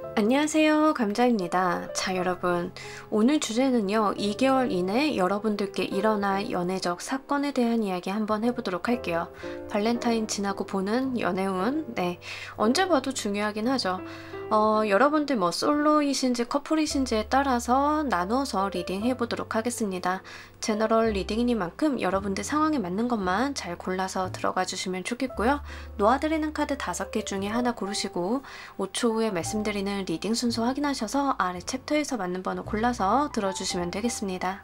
안녕하세요. 감자입니다. 자, 여러분. 오늘 주제는요, 2개월 이내 여러분들께 일어날 연애적 사건에 대한 이야기 한번 해보도록 할게요. 발렌타인 지나고 보는 연애운. 네. 언제 봐도 중요하긴 하죠. 여러분들 뭐 솔로이신지 커플이신지에 따라서 나누어서 리딩 해보도록 하겠습니다. 제너럴 리딩이니만큼 여러분들 상황에 맞는 것만 잘 골라서 들어가 주시면 좋겠고요. 놓아드리는 카드 5개 중에 하나 고르시고 5초 후에 말씀드리는 리딩 순서 확인하셔서 아래 챕터에서 맞는 번호 골라서 들어주시면 되겠습니다.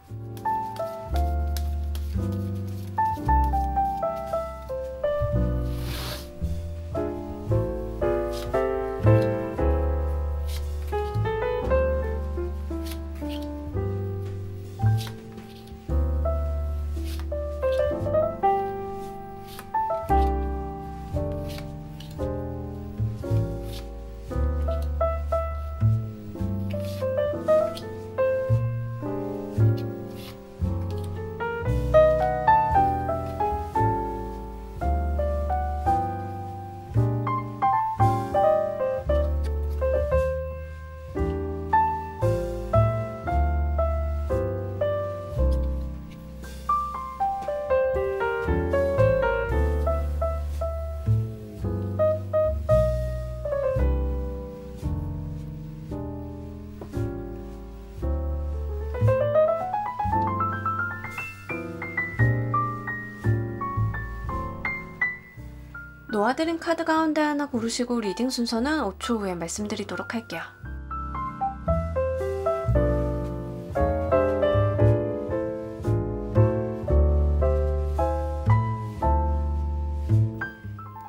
놓아드린 카드 가운데 하나 고르시고 리딩 순서는 5초 후에 말씀드리도록 할게요.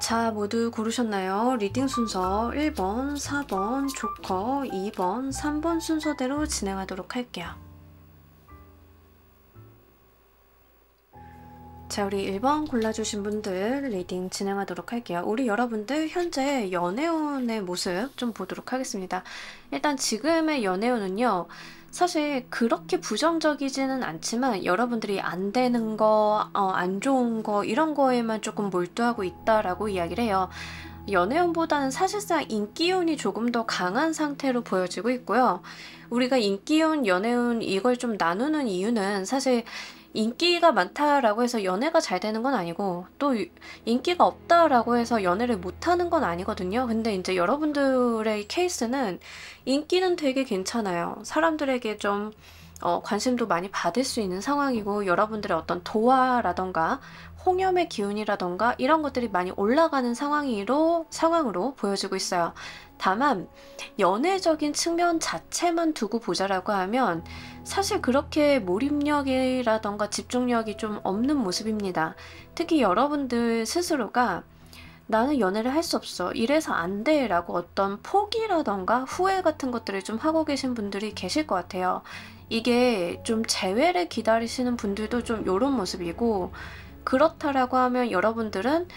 자, 모두 고르셨나요? 리딩 순서 1번, 4번, 조커, 2번, 3번 순서대로 진행하도록 할게요. 자, 우리 1번 골라주신 분들 리딩 진행하도록 할게요. 우리 여러분들 현재 연애운의 모습 좀 보도록 하겠습니다. 일단 지금의 연애운은요, 사실 그렇게 부정적이지는 않지만 여러분들이 안 되는 거, 안 좋은 거 이런 거에만 조금 몰두하고 있다라고 이야기를 해요. 연애운보다는 사실상 인기운이 조금 더 강한 상태로 보여지고 있고요. 우리가 인기운, 연애운 이걸 좀 나누는 이유는 사실 인기가 많다라고 해서 연애가 잘 되는 건 아니고 또 인기가 없다라고 해서 연애를 못하는 건 아니거든요. 근데 이제 여러분들의 케이스는 인기는 되게 괜찮아요. 사람들에게 좀 관심도 많이 받을 수 있는 상황이고 여러분들의 어떤 도화라던가 홍염의 기운이라던가 이런 것들이 많이 올라가는 상황으로 보여지고 있어요. 다만 연애적인 측면 자체만 두고 보자라고 하면 사실 그렇게 몰입력이라던가 집중력이 좀 없는 모습입니다. 특히 여러분들 스스로가 나는 연애를 할 수 없어, 이래서 안 돼 라고 어떤 포기라던가 후회 같은 것들을 좀 하고 계신 분들이 계실 것 같아요. 이게 좀 재회를 기다리시는 분들도 좀 이런 모습이고, 그렇다라고 하면 여러분들은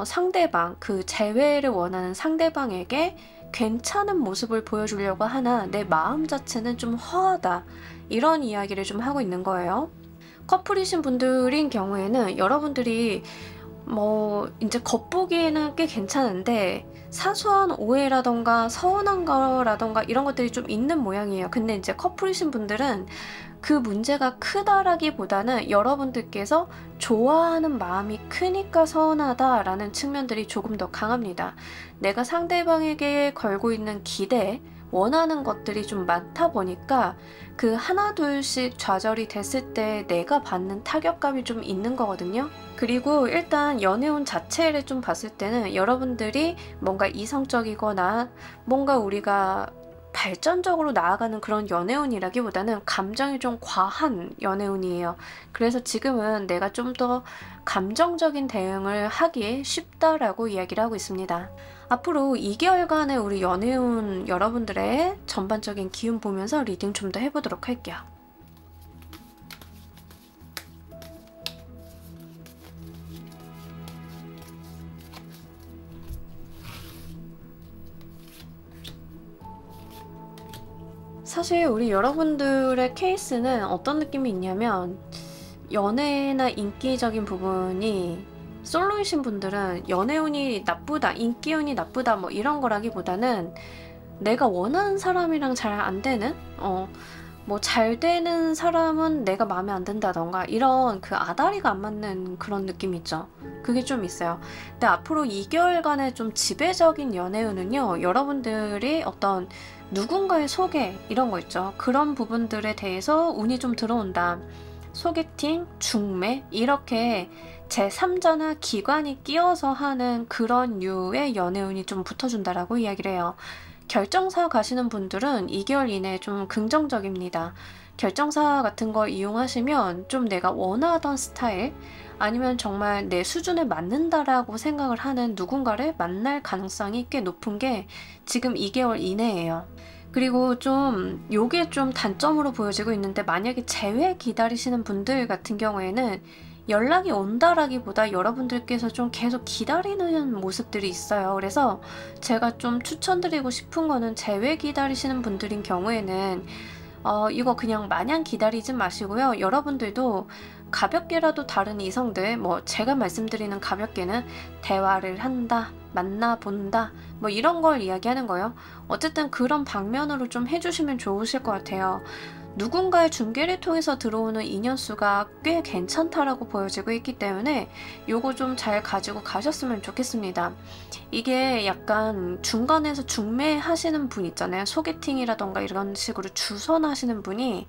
상대방, 그 재회를 원하는 상대방에게 괜찮은 모습을 보여주려고 하나 내 마음 자체는 좀 허하다, 이런 이야기를 좀 하고 있는 거예요. 커플이신 분들인 경우에는 여러분들이 뭐 이제 겉보기에는 꽤 괜찮은데 사소한 오해라던가 서운한 거라던가 이런 것들이 좀 있는 모양이에요. 근데 이제 커플이신 분들은 그 문제가 크다라기보다는 여러분들께서 좋아하는 마음이 크니까 서운하다라는 측면들이 조금 더 강합니다. 내가 상대방에게 걸고 있는 기대, 원하는 것들이 좀 많다 보니까 그 하나 둘씩 좌절이 됐을 때 내가 받는 타격감이 좀 있는 거거든요. 그리고 일단 연애운 자체를 좀 봤을 때는 여러분들이 뭔가 이성적이거나 뭔가 우리가 발전적으로 나아가는 그런 연애운이라기보다는 감정이 좀 과한 연애운이에요. 그래서 지금은 내가 좀 더 감정적인 대응을 하기에 쉽다라고 이야기를 하고 있습니다. 앞으로 2개월간의 우리 연애운 여러분들의 전반적인 기운 보면서 리딩 좀 더 해보도록 할게요. 사실 우리 여러분들의 케이스는 어떤 느낌이 있냐면 연애나 인기적인 부분이 솔로이신 분들은 연애운이 나쁘다, 인기운이 나쁘다 뭐 이런 거라기보다는 내가 원하는 사람이랑 잘 안 되는 뭐 잘 되는 사람은 내가 마음에 안 든다던가 이런 그 아다리가 안 맞는 그런 느낌 있죠. 그게 좀 있어요. 근데 앞으로 2개월간의 좀 지배적인 연애운은요, 여러분들이 어떤 누군가의 소개 이런 거 있죠. 그런 부분들에 대해서 운이 좀 들어온다. 소개팅, 중매 이렇게 제3자나 기관이 끼어서 하는 그런 류의 연애운이 좀 붙어준다라고 이야기를 해요. 결정사 가시는 분들은 2개월 이내에 좀 긍정적입니다. 결정사 같은 거 이용하시면 좀 내가 원하던 스타일 아니면 정말 내 수준에 맞는다라고 생각을 하는 누군가를 만날 가능성이 꽤 높은 게 지금 2개월 이내예요. 그리고 좀 요게 좀 단점으로 보여지고 있는데, 만약에 재회 기다리시는 분들 같은 경우에는 연락이 온다라기보다 여러분들께서 좀 계속 기다리는 모습들이 있어요. 그래서 제가 좀 추천드리고 싶은 거는, 재회 기다리시는 분들인 경우에는 이거 그냥 마냥 기다리지 마시고요. 여러분들도 가볍게라도 다른 이성들, 뭐 제가 말씀드리는 가볍게는 대화를 한다, 만나본다, 뭐 이런 걸 이야기하는 거예요. 어쨌든 그런 방면으로 좀 해주시면 좋으실 것 같아요. 누군가의 중개를 통해서 들어오는 인연수가 꽤 괜찮다라고 보여지고 있기 때문에 요거 좀 잘 가지고 가셨으면 좋겠습니다. 이게 약간 중간에서 중매하시는 분 있잖아요. 소개팅이라던가 이런 식으로 주선하시는 분이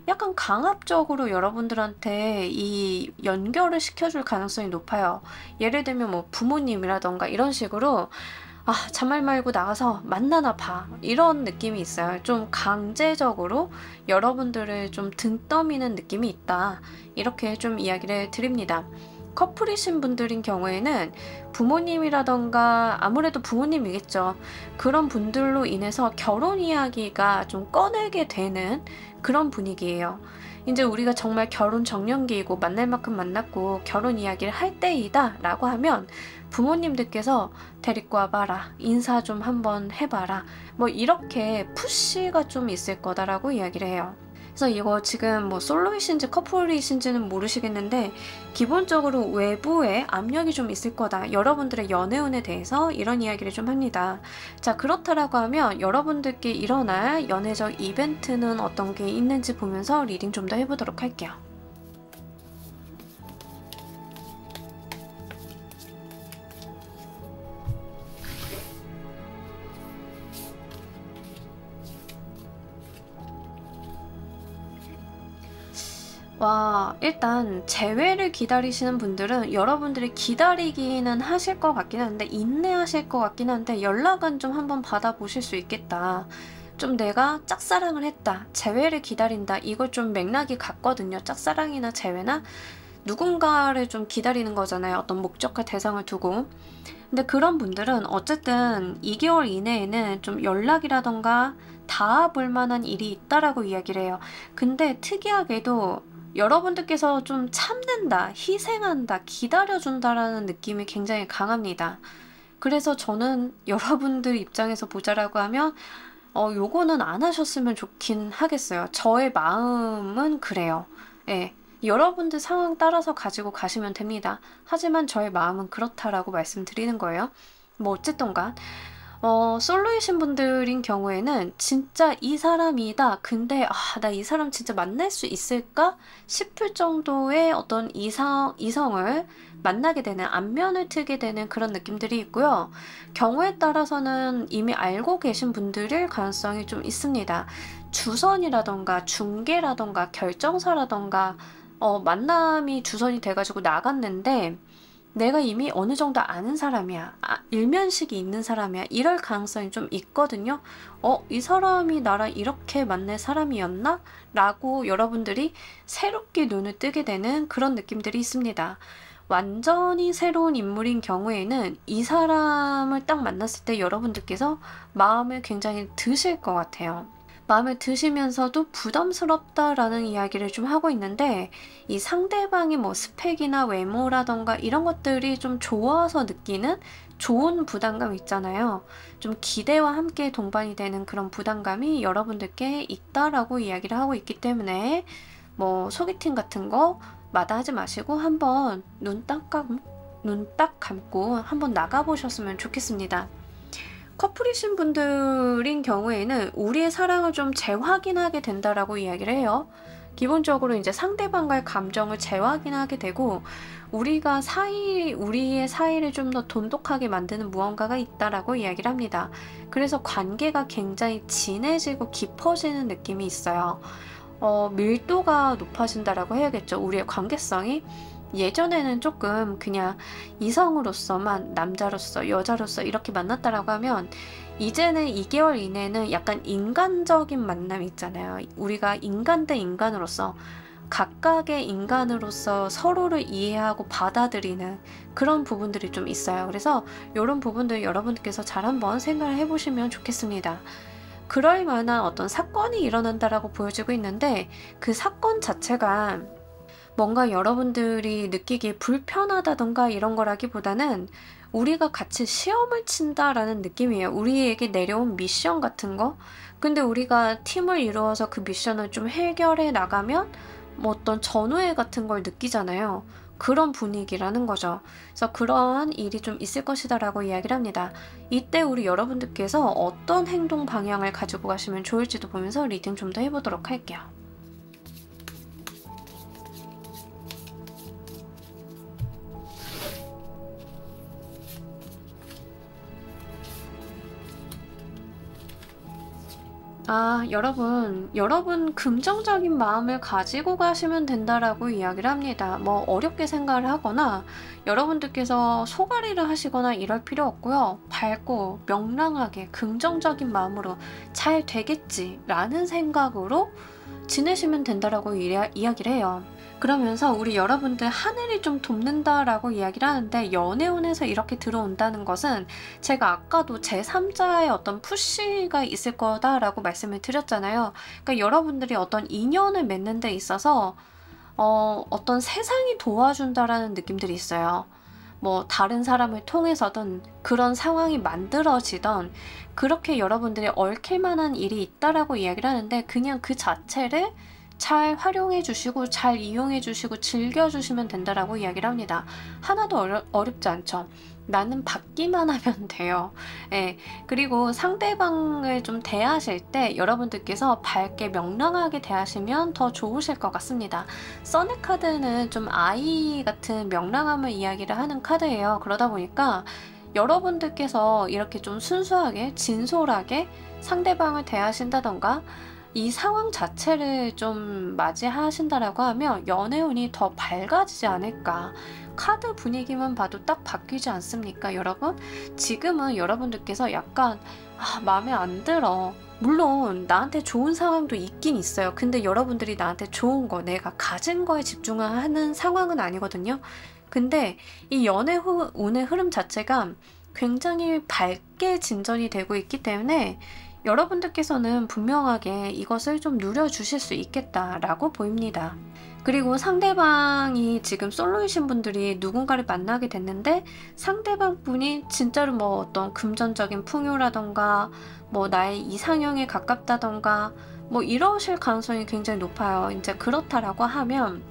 약간 강압적으로 여러분들한테 이 연결을 시켜줄 가능성이 높아요. 예를 들면 뭐 부모님이라던가 이런 식으로 잔말 말고 나가서 만나나 봐, 이런 느낌이 있어요. 좀 강제적으로 여러분들을 좀 등 떠미는 느낌이 있다, 이렇게 좀 이야기를 드립니다. 커플이신 분들인 경우에는 부모님이라던가, 아무래도 부모님이겠죠. 그런 분들로 인해서 결혼 이야기가 좀 꺼내게 되는 그런 분위기예요. 이제 우리가 정말 결혼 정년기이고 만날 만큼 만났고 결혼 이야기를 할 때이다 라고 하면 부모님들께서 데리고 와봐라, 인사 좀 한번 해봐라, 뭐 이렇게 푸시가 좀 있을 거다라고 이야기를 해요. 그래서 이거 지금 뭐 솔로이신지 커플이신지는 모르시겠는데, 기본적으로 외부에 압력이 좀 있을 거다, 여러분들의 연애운에 대해서 이런 이야기를 좀 합니다. 자, 그렇다라고 하면 여러분들께 일어날 연애적 이벤트는 어떤 게 있는지 보면서 리딩 좀 더 해보도록 할게요. 와, 일단 재회를 기다리시는 분들은 여러분들이 기다리기는 하실 것 같긴 한데, 인내하실 것 같긴 한데, 연락은 좀 한번 받아보실 수 있겠다. 좀 내가 짝사랑을 했다, 재회를 기다린다, 이걸 좀 맥락이 같거든요. 짝사랑이나 재회나 누군가를 좀 기다리는 거잖아요. 어떤 목적과 대상을 두고. 근데 그런 분들은 어쨌든 2개월 이내에는 좀 연락이라던가 닿아볼 만한 일이 있다라고 이야기를 해요. 근데 특이하게도 여러분들께서 좀 참는다, 희생한다, 기다려준다라는 느낌이 굉장히 강합니다. 그래서 저는 여러분들 입장에서 보자라고 하면 요거는 안 하셨으면 좋긴 하겠어요. 저의 마음은 그래요. 예. 여러분들 상황 따라서 가지고 가시면 됩니다. 하지만 저의 마음은 그렇다라고 말씀드리는 거예요. 뭐 어쨌든간 솔로이신 분들인 경우에는 진짜 이 사람이다, 근데 나 이 사람 진짜 만날 수 있을까 싶을 정도의 어떤 이성을 만나게 되는, 안면을 트게 되는 그런 느낌들이 있고요. 경우에 따라서는 이미 알고 계신 분들일 가능성이 좀 있습니다. 주선이라던가 중개라던가 결정사라던가 만남이 주선이 돼가지고 나갔는데 내가 이미 어느 정도 아는 사람이야, 일면식이 있는 사람이야, 이럴 가능성이 좀 있거든요. 이 사람이 나랑 이렇게 만날 사람이었나? 라고 여러분들이 새롭게 눈을 뜨게 되는 그런 느낌들이 있습니다. 완전히 새로운 인물인 경우에는 이 사람을 딱 만났을 때 여러분들께서 마음을 굉장히 드실 것 같아요. 마음에 드시면서도 부담스럽다라는 이야기를 좀 하고 있는데, 이 상대방의 뭐 스펙이나 외모라던가 이런 것들이 좀 좋아서 느끼는 좋은 부담감 있잖아요. 좀 기대와 함께 동반이 되는 그런 부담감이 여러분들께 있다라고 이야기를 하고 있기 때문에 뭐 소개팅 같은 거 마다하지 마시고 한번 눈 딱 감고 한번 나가보셨으면 좋겠습니다. 커플이신 분들인 경우에는 우리의 사랑을 좀 재확인하게 된다라고 이야기를 해요. 기본적으로 이제 상대방과의 감정을 재확인하게 되고 우리의 사이를 좀 더 돈독하게 만드는 무언가가 있다라고 이야기를 합니다. 그래서 관계가 굉장히 진해지고 깊어지는 느낌이 있어요. 밀도가 높아진다라고 해야겠죠. 우리의 관계성이. 예전에는 조금 그냥 이성으로서만 남자로서 여자로서 이렇게 만났다라고 하면 이제는 2개월 이내는 약간 인간적인 만남 있잖아요. 우리가 인간 대 인간으로서 각각의 인간으로서 서로를 이해하고 받아들이는 그런 부분들이 좀 있어요. 그래서 이런 부분들 여러분께서 잘 한번 생각을 해보시면 좋겠습니다. 그럴 만한 어떤 사건이 일어난다라고 보여지고 있는데 그 사건 자체가 뭔가 여러분들이 느끼기에 불편하다던가 이런 거라기보다는 우리가 같이 시험을 친다라는 느낌이에요. 우리에게 내려온 미션 같은 거. 근데 우리가 팀을 이루어서 그 미션을 좀 해결해 나가면 뭐 어떤 전우회 같은 걸 느끼잖아요. 그런 분위기라는 거죠. 그래서 그러한 일이 좀 있을 것이다 라고 이야기를 합니다. 이때 우리 여러분들께서 어떤 행동 방향을 가지고 가시면 좋을지도 보면서 리딩 좀 더 해보도록 할게요. 여러분 긍정적인 마음을 가지고 가시면 된다라고 이야기를 합니다. 뭐 어렵게 생각을 하거나 여러분들께서 소가리를 하시거나 이럴 필요 없고요. 밝고 명랑하게 긍정적인 마음으로 잘 되겠지라는 생각으로 지내시면 된다라고 이야기를 해요. 그러면서 우리 여러분들 하늘이 좀 돕는다라고 이야기를 하는데 연애운에서 이렇게 들어온다는 것은 제가 아까도 제3자의 어떤 푸시가 있을 거다라고 말씀을 드렸잖아요. 그러니까 여러분들이 어떤 인연을 맺는 데 있어서 어떤 세상이 도와준다라는 느낌들이 있어요. 뭐 다른 사람을 통해서든 그런 상황이 만들어지던 그렇게 여러분들이 얽힐 만한 일이 있다라고 이야기를 하는데 그냥 그 자체를 잘 활용해 주시고 잘 이용해 주시고 즐겨 주시면 된다라고 이야기를 합니다. 하나도 어렵지 않죠. 나는 받기만 하면 돼요. 예. 그리고 상대방을 좀 대하실 때 여러분들께서 밝게 명랑하게 대하시면 더 좋으실 것 같습니다. 써넷 카드는 좀 아이 같은 명랑함을 이야기를 하는 카드예요. 그러다 보니까 여러분들께서 이렇게 좀 순수하게 진솔하게 상대방을 대하신다던가 이 상황 자체를 좀 맞이하신다라고 하면 연애운이 더 밝아지지 않을까. 카드 분위기만 봐도 딱 바뀌지 않습니까, 여러분? 지금은 여러분들께서 약간 마음에 안 들어. 물론 나한테 좋은 상황도 있긴 있어요. 근데 여러분들이 나한테 좋은 거, 내가 가진 거에 집중하는 상황은 아니거든요. 근데 이 연애운의 흐름 자체가 굉장히 밝게 진전이 되고 있기 때문에 여러분들께서는 분명하게 이것을 좀 누려주실 수 있겠다라고 보입니다. 그리고 상대방이 지금 솔로이신 분들이 누군가를 만나게 됐는데 상대방 분이 진짜로 뭐 어떤 금전적인 풍요라던가 뭐 나의 이상형에 가깝다던가 뭐 이러실 가능성이 굉장히 높아요. 이제 그렇다라고 하면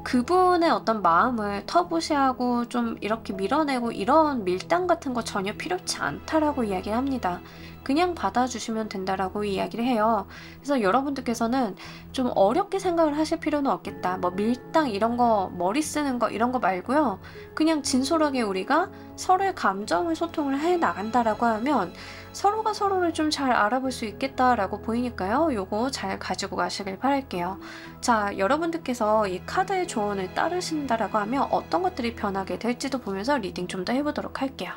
그분의 어떤 마음을 터부시하고 좀 이렇게 밀어내고 이런 밀당 같은 거 전혀 필요치 않다라고 이야기합니다. 그냥 받아주시면 된다라고 이야기를 해요. 그래서 여러분들께서는 좀 어렵게 생각을 하실 필요는 없겠다. 뭐 밀당 이런 거, 머리 쓰는 거 이런 거 말고요. 그냥 진솔하게 우리가 서로의 감정을 소통을 해 나간다라고 하면 서로가 서로를 좀 잘 알아볼 수 있겠다라고 보이니까요. 요거 잘 가지고 가시길 바랄게요. 자, 여러분들께서 이 카드의 조언을 따르신다라고 하면 어떤 것들이 변하게 될지도 보면서 리딩 좀 더 해보도록 할게요.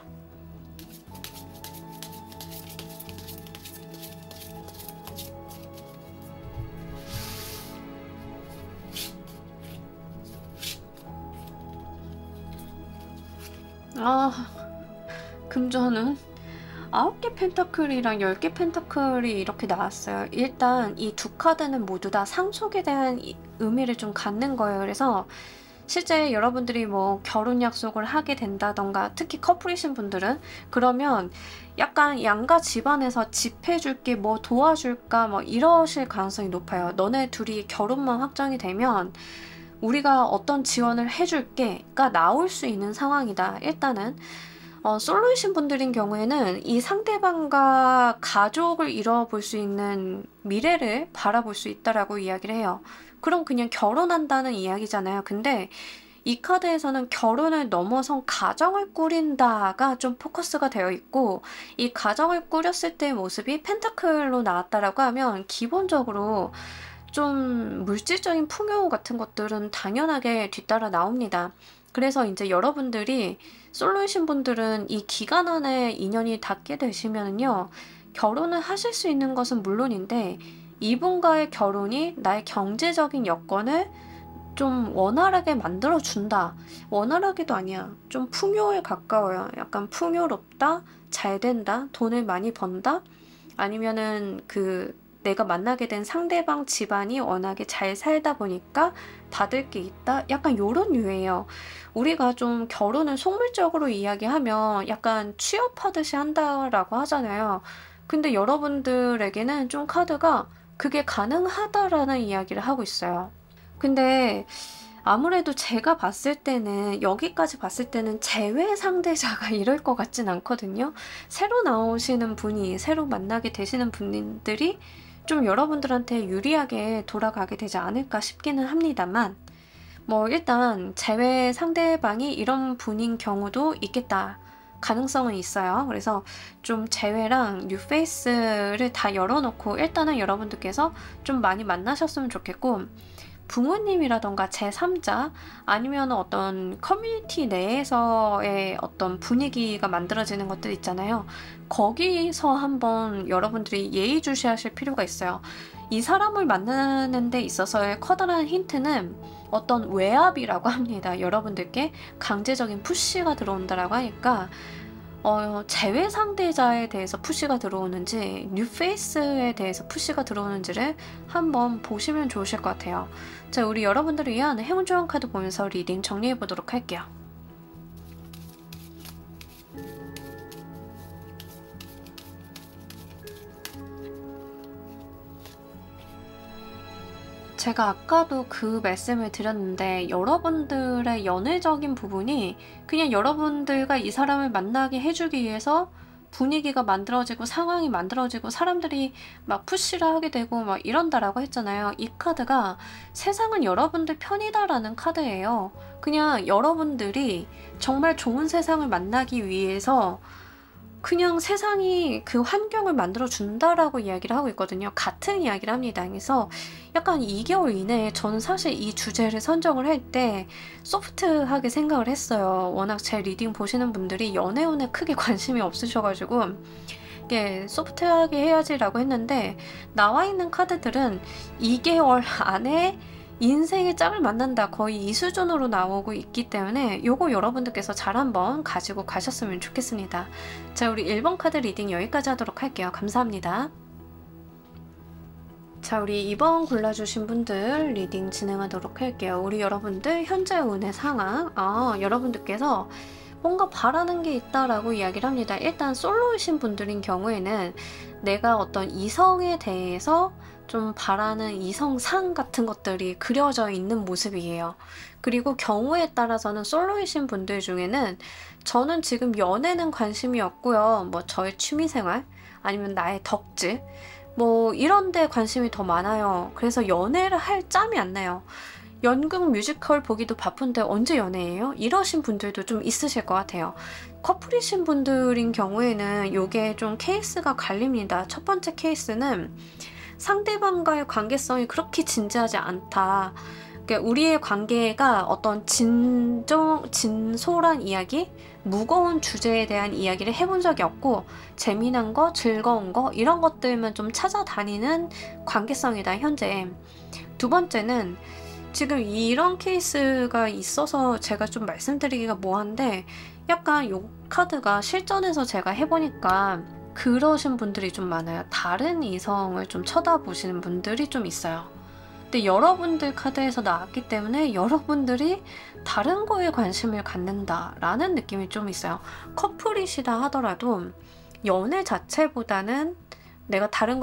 금전은 9개 펜타클이랑 10개 펜타클이 이렇게 나왔어요. 일단 이 두 카드는 모두 다 상속에 대한 의미를 좀 갖는 거예요. 그래서 실제 여러분들이 뭐 결혼 약속을 하게 된다던가 특히 커플이신 분들은 그러면 약간 양가 집안에서 집 해줄게 뭐 도와줄까 뭐 이러실 가능성이 높아요. 너네 둘이 결혼만 확정이 되면 우리가 어떤 지원을 해줄게가 나올 수 있는 상황이다. 일단은 솔로이신 분들인 경우에는 이 상대방과 가족을 이뤄볼 수 있는 미래를 바라볼 수 있다라고 이야기를 해요. 그럼 그냥 결혼한다는 이야기잖아요. 근데 이 카드에서는 결혼을 넘어선 가정을 꾸린다가 좀 포커스가 되어 있고, 이 가정을 꾸렸을 때의 모습이 펜타클로 나왔다라고 하면 기본적으로 좀 물질적인 풍요 같은 것들은 당연하게 뒤따라 나옵니다. 그래서 이제 여러분들이 솔로이신 분들은 이 기간 안에 인연이 닿게 되시면은요, 결혼을 하실 수 있는 것은 물론인데 이분과의 결혼이 나의 경제적인 여건을 좀 원활하게 만들어준다. 원활하게도 아니야. 좀 풍요에 가까워요. 약간 풍요롭다, 잘 된다, 돈을 많이 번다, 아니면은 내가 만나게 된 상대방 집안이 워낙에 잘 살다 보니까 받을 게 있다? 약간 요런 류예요. 우리가 좀 결혼을 속물적으로 이야기하면 약간 취업하듯이 한다라고 하잖아요. 근데 여러분들에게는 좀 카드가 그게 가능하다라는 이야기를 하고 있어요. 근데 아무래도 제가 봤을 때는, 여기까지 봤을 때는 제외 상대자가 이럴 것 같진 않거든요. 새로 나오시는 분이, 새로 만나게 되시는 분들이 좀 여러분들한테 유리하게 돌아가게 되지 않을까 싶기는 합니다만, 뭐 일단 제외 상대방이 이런 분인 경우도 있겠다. 가능성은 있어요. 그래서 좀 제외랑 뉴페이스를 다 열어놓고 일단은 여러분들께서 좀 많이 만나셨으면 좋겠고, 부모님이라던가 제3자 아니면 어떤 커뮤니티 내에서의 어떤 분위기가 만들어지는 것들 있잖아요. 거기서 한번 여러분들이 예의주시하실 필요가 있어요. 이 사람을 만나는 데 있어서의 커다란 힌트는 어떤 외압이라고 합니다. 여러분들께 강제적인 푸시가 들어온다라고 하니까 제외 상대자에 대해서 푸시가 들어오는지 뉴페이스에 대해서 푸시가 들어오는지를 한번 보시면 좋으실 것 같아요. 자, 우리 여러분들을 위한 행운 조언 카드 보면서 리딩 정리해 보도록 할게요. 제가 아까도 그 말씀을 드렸는데, 여러분들의 연애적인 부분이 그냥 여러분들과 이 사람을 만나게 해주기 위해서 분위기가 만들어지고 상황이 만들어지고 사람들이 막 푸시를 하게 되고 막 이런다라고 했잖아요. 이 카드가 세상은 여러분들 편이다라는 카드예요. 그냥 여러분들이 정말 좋은 세상을 만나기 위해서 그냥 세상이 그 환경을 만들어 준다라고 이야기를 하고 있거든요. 같은 이야기를 합니다. 그래서 약간 2개월 이내에 저는 사실 이 주제를 선정을 할 때 소프트하게 생각을 했어요. 워낙 제 리딩 보시는 분들이 연애운에 크게 관심이 없으셔가지고 이게 소프트하게 해야지라고 했는데, 나와 있는 카드들은 2개월 안에 인생의 짝을 만난다, 거의 이 수준으로 나오고 있기 때문에 요거 여러분들께서 잘 한번 가지고 가셨으면 좋겠습니다. 자, 우리 1번 카드 리딩 여기까지 하도록 할게요. 감사합니다. 자, 우리 2번 골라주신 분들 리딩 진행하도록 할게요. 우리 여러분들 현재 운의 상황, 여러분들께서 뭔가 바라는 게 있다라고 이야기를 합니다. 일단 솔로이신 분들인 경우에는 내가 어떤 이성에 대해서 좀 바라는 이성상 같은 것들이 그려져 있는 모습이에요. 그리고 경우에 따라서는 솔로이신 분들 중에는 저는 지금 연애는 관심이 없고요. 뭐 저의 취미생활 아니면 나의 덕질 뭐 이런 데 관심이 더 많아요. 그래서 연애를 할 짬이 안 나요. 연극 뮤지컬 보기도 바쁜데 언제 연애해요? 이러신 분들도 좀 있으실 것 같아요. 커플이신 분들인 경우에는 이게 좀 케이스가 갈립니다. 첫 번째 케이스는 상대방과의 관계성이 그렇게 진지하지 않다. 그러니까 우리의 관계가 어떤 진솔한 이야기, 무거운 주제에 대한 이야기를 해본 적이 없고 재미난 거, 즐거운 거 이런 것들만 좀 찾아다니는 관계성이다, 현재. 두 번째는 지금 이런 케이스가 있어서 제가 좀 말씀드리기가 뭐한데, 약간 요 카드가 실전에서 제가 해보니까 그러신 분들이 좀 많아요. 다른 이성을 좀 쳐다보시는 분들이 좀 있어요. 근데 여러분들 카드에서 나왔기 때문에 여러분들이 다른 거에 관심을 갖는다라는 느낌이 좀 있어요. 커플이시다 하더라도 연애 자체보다는 내가 다른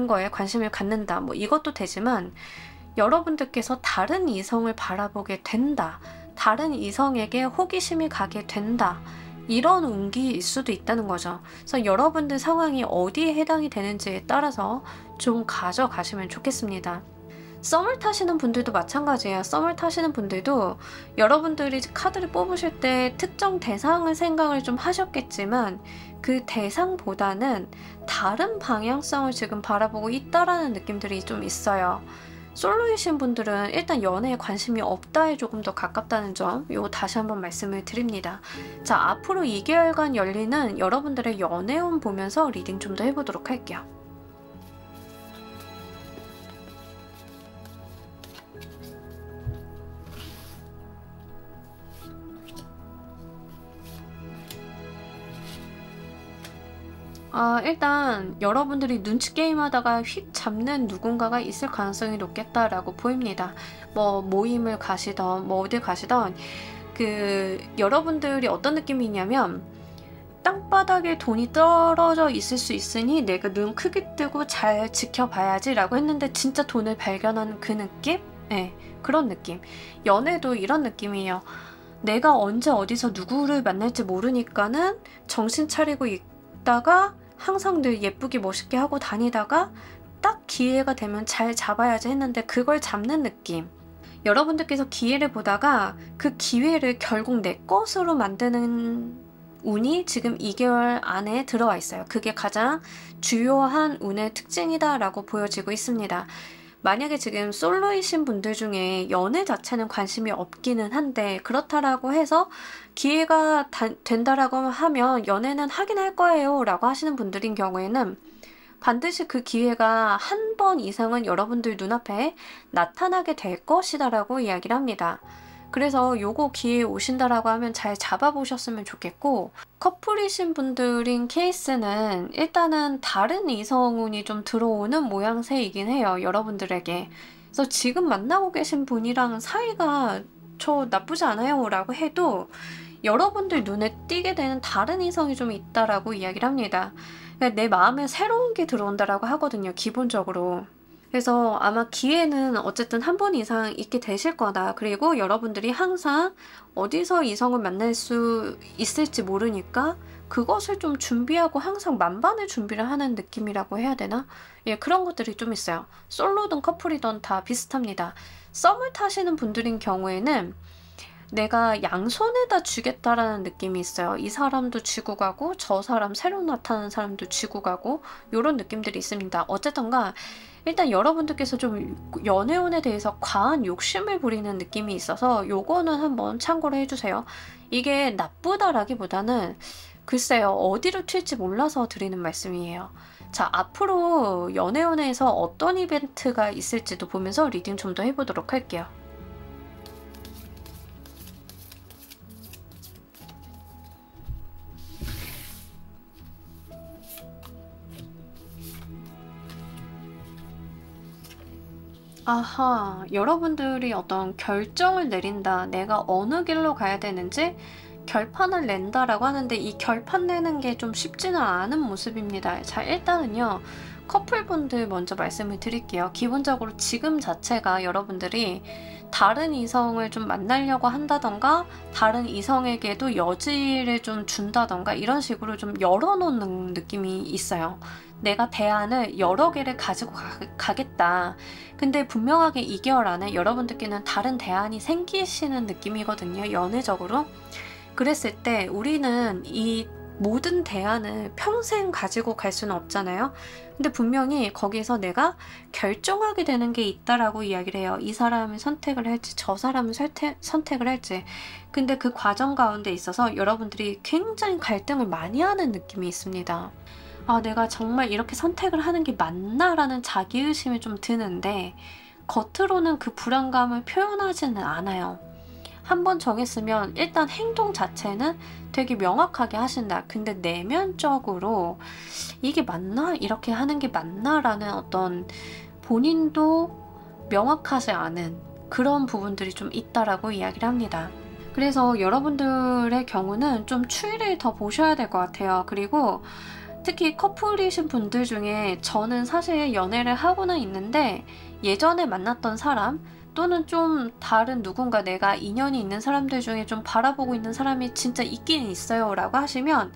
거에 관심을 갖는다, 뭐 이것도 되지만 여러분들께서 다른 이성을 바라보게 된다, 다른 이성에게 호기심이 가게 된다, 이런 운기일 수도 있다는 거죠. 그래서 여러분들 상황이 어디에 해당이 되는지에 따라서 좀 가져가시면 좋겠습니다. 썸을 타시는 분들도 마찬가지예요. 썸을 타시는 분들도 여러분들이 카드를 뽑으실 때 특정 대상을 생각을 좀 하셨겠지만 그 대상보다는 다른 방향성을 지금 바라보고 있다라는 느낌들이 좀 있어요. 솔로이신 분들은 일단 연애에 관심이 없다에 조금 더 가깝다는 점, 이거 다시 한번 말씀을 드립니다. 자, 앞으로 2개월간 열리는 여러분들의 연애운 보면서 리딩 좀 더 해보도록 할게요. 일단 여러분들이 눈치 게임 하다가 휙 잡는 누군가가 있을 가능성이 높겠다라고 보입니다. 뭐 모임을 가시던 뭐 어딜 가시던 여러분들이 어떤 느낌이냐면 땅바닥에 돈이 떨어져 있을 수 있으니 내가 눈 크게 뜨고 잘 지켜봐야지 라고 했는데 진짜 돈을 발견하는 그 느낌? 네, 그런 느낌. 연애도 이런 느낌이에요. 내가 언제 어디서 누구를 만날지 모르니까는 정신 차리고 있다가 항상 늘 예쁘게 멋있게 하고 다니다가 딱 기회가 되면 잘 잡아야지 했는데 그걸 잡는 느낌. 여러분들께서 기회를 보다가 그 기회를 결국 내 것으로 만드는 운이 지금 2개월 안에 들어와 있어요. 그게 가장 주요한 운의 특징이다 라고 보여지고 있습니다. 만약에 지금 솔로이신 분들 중에 연애 자체는 관심이 없기는 한데 그렇다라고 해서 기회가 된다라고 하면 연애는 하긴 할 거예요 라고 하시는 분들인 경우에는 반드시 그 기회가 한 번 이상은 여러분들 눈앞에 나타나게 될 것이다 라고 이야기를 합니다. 그래서 요거 기회에 오신다라고 하면 잘 잡아보셨으면 좋겠고, 커플이신 분들인 케이스는 일단은 다른 이성운이 좀 들어오는 모양새이긴 해요, 여러분들에게. 그래서 지금 만나고 계신 분이랑 사이가 저 나쁘지 않아요 라고 해도 여러분들 눈에 띄게 되는 다른 이성이 좀 있다라고 이야기를 합니다. 내 마음에 새로운 게 들어온다라고 하거든요, 기본적으로. 그래서 아마 기회는 어쨌든 한 번 이상 있게 되실 거다. 그리고 여러분들이 항상 어디서 이성을 만날 수 있을지 모르니까 그것을 좀 준비하고 항상 만반의 준비를 하는 느낌이라고 해야 되나? 예, 그런 것들이 좀 있어요. 솔로든 커플이든 다 비슷합니다. 썸을 타시는 분들인 경우에는 내가 양손에다 쥐겠다라는 느낌이 있어요. 이 사람도 쥐고 가고 저 사람 새로 나타나는 사람도 쥐고 가고 이런 느낌들이 있습니다. 어쨌든가 일단 여러분들께서 좀 연애운에 대해서 과한 욕심을 부리는 느낌이 있어서 요거는 한번 참고를 해주세요. 이게 나쁘다라기보다는 글쎄요, 어디로 튈지 몰라서 드리는 말씀이에요. 자, 앞으로 연애운에서 어떤 이벤트가 있을지도 보면서 리딩 좀 더 해보도록 할게요. 아하, 여러분들이 어떤 결정을 내린다, 내가 어느 길로 가야 되는지 결판을 낸다라고 하는데 이 결판 내는 게 좀 쉽지는 않은 모습입니다. 자, 일단은요, 커플분들 먼저 말씀을 드릴게요. 기본적으로 지금 자체가 여러분들이 다른 이성을 좀 만나려고 한다던가 다른 이성에게도 여지를 좀 준다던가 이런 식으로 좀 열어놓는 느낌이 있어요. 내가 대안을 여러 개를 가지고 가겠다. 근데 분명하게 2개월 안에 여러분들께는 다른 대안이 생기시는 느낌이거든요, 연애적으로. 그랬을 때 우리는 이 모든 대안을 평생 가지고 갈 수는 없잖아요. 근데 분명히 거기서 내가 결정하게 되는 게 있다라고 이야기를 해요. 이 사람을 선택을 할지 저 사람을 선택을 할지. 근데 그 과정 가운데 있어서 여러분들이 굉장히 갈등을 많이 하는 느낌이 있습니다. 아, 내가 정말 이렇게 선택을 하는 게 맞나라는 자기의심이 좀 드는데 겉으로는 그 불안감을 표현하지는 않아요. 한번 정했으면 일단 행동 자체는 되게 명확하게 하신다. 근데 내면적으로 이게 맞나? 이렇게 하는 게 맞나? 라는 어떤 본인도 명확하지 않은 그런 부분들이 좀 있다라고 이야기를 합니다. 그래서 여러분들의 경우는 좀 추이를 더 보셔야 될 것 같아요. 그리고 특히 커플이신 분들 중에 저는 사실 연애를 하고는 있는데 예전에 만났던 사람 또는 좀 다른 누군가 내가 인연이 있는 사람들 중에 좀 바라보고 있는 사람이 진짜 있긴 있어요 라고 하시면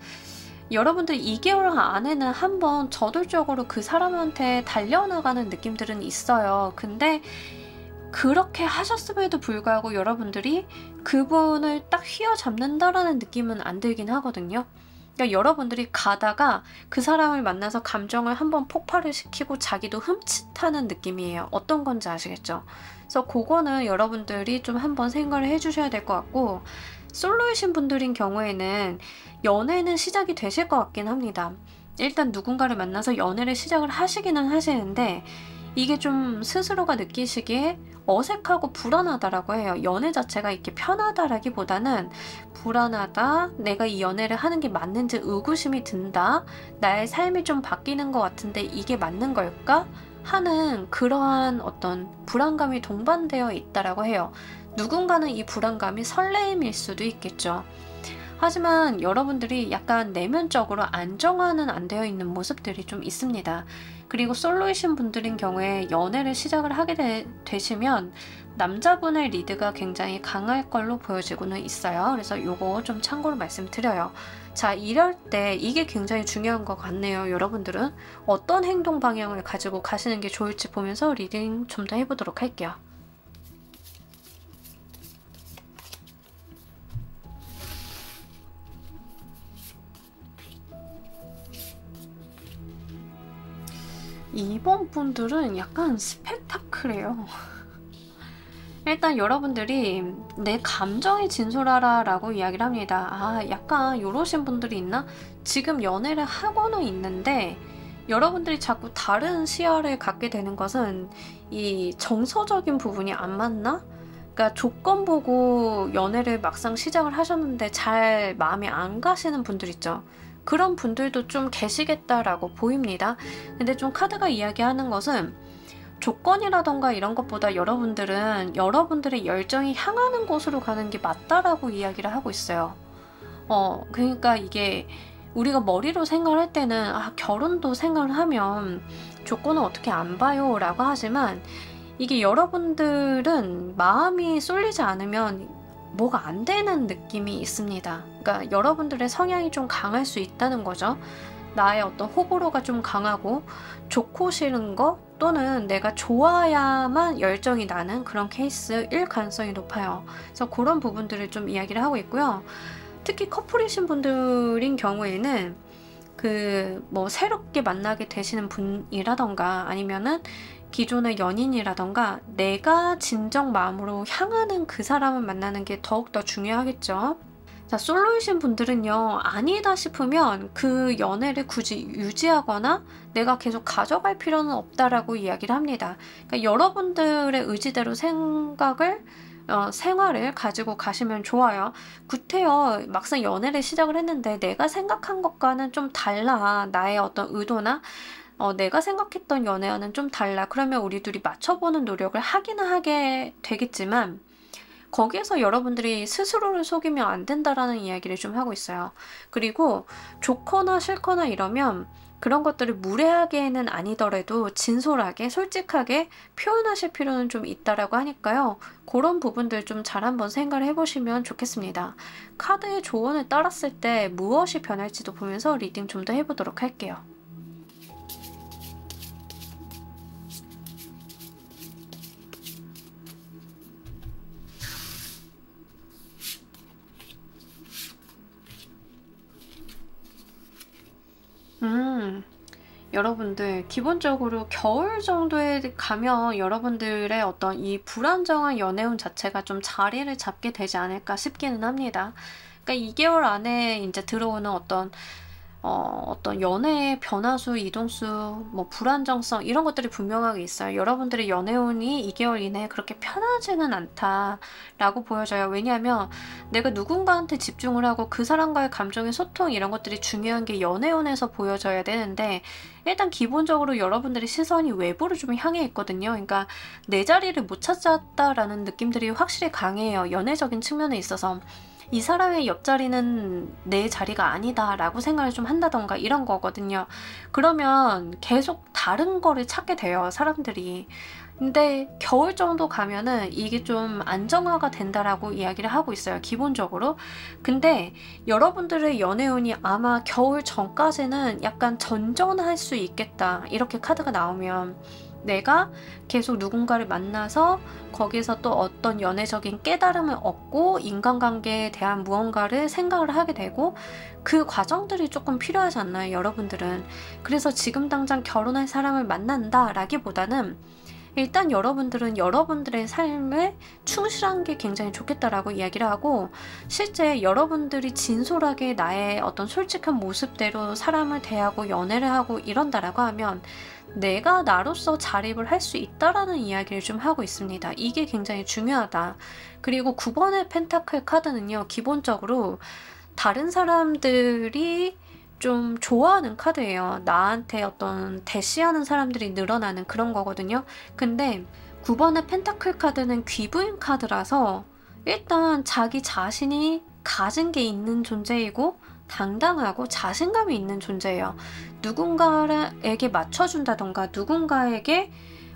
여러분들이 2개월 안에는 한번 저돌적으로 그 사람한테 달려나가는 느낌들은 있어요. 근데 그렇게 하셨음에도 불구하고 여러분들이 그분을 딱 휘어잡는다라는 느낌은 안 들긴 하거든요. 그러니까 여러분들이 가다가 그 사람을 만나서 감정을 한번 폭발을 시키고 자기도 흠칫하는 느낌이에요. 어떤 건지 아시겠죠? 그래서 그거는 여러분들이 좀 한번 생각을 해주셔야 될 것 같고, 솔로이신 분들인 경우에는 연애는 시작이 되실 것 같긴 합니다. 일단 누군가를 만나서 연애를 시작을 하시기는 하시는데 이게 좀 스스로가 느끼시기에 어색하고 불안하다라고 해요. 연애 자체가 이렇게 편하다라기보다는 불안하다, 내가 이 연애를 하는 게 맞는지 의구심이 든다, 나의 삶이 좀 바뀌는 것 같은데 이게 맞는 걸까? 하는 그러한 어떤 불안감이 동반되어 있다라고 해요. 누군가는 이 불안감이 설레임일 수도 있겠죠. 하지만 여러분들이 약간 내면적으로 안정화는 안 되어 있는 모습들이 좀 있습니다. 그리고 솔로이신 분들인 경우에 연애를 시작을 하게 되시면 남자분의 리드가 굉장히 강할 걸로 보여지고는 있어요. 그래서 요거 좀 참고로 말씀드려요. 자, 이럴 때 이게 굉장히 중요한 것 같네요. 여러분들은 어떤 행동 방향을 가지고 가시는 게 좋을지 보면서 리딩 좀 더 해보도록 할게요. 이번 분들은 약간 스펙타클해요. 일단 여러분들이 내 감정에 진솔하라 라고 이야기를 합니다. 아, 약간 요러신 분들이 있나? 지금 연애를 하고는 있는데 여러분들이 자꾸 다른 시야를 갖게 되는 것은 이 정서적인 부분이 안 맞나? 그러니까 조건 보고 연애를 막상 시작을 하셨는데 잘 마음에 안 가시는 분들 있죠. 그런 분들도 좀 계시겠다라고 보입니다. 근데 좀 카드가 이야기하는 것은 조건이라던가 이런 것보다 여러분들은 여러분들의 열정이 향하는 곳으로 가는 게 맞다라고 이야기를 하고 있어요. 그러니까 이게 우리가 머리로 생각을 할 때는 결혼도 생각을 하면 조건은 어떻게 안 봐요 라고 하지만 이게 여러분들은 마음이 쏠리지 않으면 뭐가 안 되는 느낌이 있습니다. 그러니까 여러분들의 성향이 좀 강할 수 있다는 거죠. 나의 어떤 호불호가 좀 강하고 좋고 싫은 거 또는 내가 좋아야만 열정이 나는 그런 케이스일 가능성이 높아요. 그래서 그런 부분들을 좀 이야기를 하고 있고요. 특히 커플이신 분들인 경우에는 뭐 새롭게 만나게 되시는 분이라던가 아니면은 기존의 연인이라던가 내가 진정 마음으로 향하는 그 사람을 만나는 게 더욱더 중요하겠죠. 자, 솔로이신 분들은요, 아니다 싶으면 그 연애를 굳이 유지하거나 내가 계속 가져갈 필요는 없다라고 이야기를 합니다. 그러니까 여러분들의 의지대로 생활을 가지고 가시면 좋아요. 구태여 막상 연애를 시작을 했는데 내가 생각한 것과는 좀 달라. 나의 어떤 의도나 내가 생각했던 연애와는 좀 달라. 그러면 우리 둘이 맞춰보는 노력을 하기는 하게 되겠지만 거기에서 여러분들이 스스로를 속이면 안 된다라는 이야기를 좀 하고 있어요. 그리고 좋거나 싫거나 이러면 그런 것들을 무례하게는 아니더라도 진솔하게 솔직하게 표현하실 필요는 좀 있다라고 하니까요. 그런 부분들 좀 잘 한번 생각을 해보시면 좋겠습니다. 카드의 조언을 따랐을 때 무엇이 변할지도 보면서 리딩 좀 더 해보도록 할게요. 여러분들 기본적으로 겨울 정도에 가면 여러분들의 어떤 이 불안정한 연애운 자체가 좀 자리를 잡게 되지 않을까 싶기는 합니다. 그러니까 2개월 안에 이제 들어오는 어떤 연애의 변화수, 이동수, 뭐 불안정성 이런 것들이 분명하게 있어요. 여러분들의 연애운이 2개월 이내에 그렇게 편하지는 않다라고 보여져요. 왜냐하면 내가 누군가한테 집중을 하고 그 사람과의 감정의 소통 이런 것들이 중요한 게 연애운에서 보여져야 되는데 일단 기본적으로 여러분들의 시선이 외부로 좀 향해 있거든요. 그러니까 내 자리를 못 찾았다라는 느낌들이 확실히 강해요. 연애적인 측면에 있어서. 이 사람의 옆자리는 내 자리가 아니다 라고 생각을 좀 한다던가 이런 거거든요. 그러면 계속 다른 거를 찾게 돼요, 사람들이. 근데 겨울 정도 가면은 이게 좀 안정화가 된다라고 이야기를 하고 있어요, 기본적으로. 근데 여러분들의 연애운이 아마 겨울 전까지는 약간 전전할 수 있겠다, 이렇게 카드가 나오면 내가 계속 누군가를 만나서 거기서 또 어떤 연애적인 깨달음을 얻고 인간관계에 대한 무언가를 생각을 하게 되고, 그 과정들이 조금 필요하지 않나요, 여러분들은? 그래서 지금 당장 결혼할 사람을 만난다 라기보다는 일단 여러분들은 여러분들의 삶에 충실한 게 굉장히 좋겠다라고 이야기를 하고, 실제 여러분들이 진솔하게 나의 어떤 솔직한 모습대로 사람을 대하고 연애를 하고 이런다라고 하면 내가 나로서 자립을 할 수 있다라는 이야기를 좀 하고 있습니다. 이게 굉장히 중요하다. 그리고 9번의 펜타클 카드는요, 기본적으로 다른 사람들이 좀 좋아하는 카드예요. 나한테 어떤 대시하는 사람들이 늘어나는 그런 거거든요. 근데 9번의 펜타클 카드는 귀부인 카드라서 일단 자기 자신이 가진 게 있는 존재이고 당당하고 자신감이 있는 존재예요. 누군가에게 맞춰준다던가 누군가에게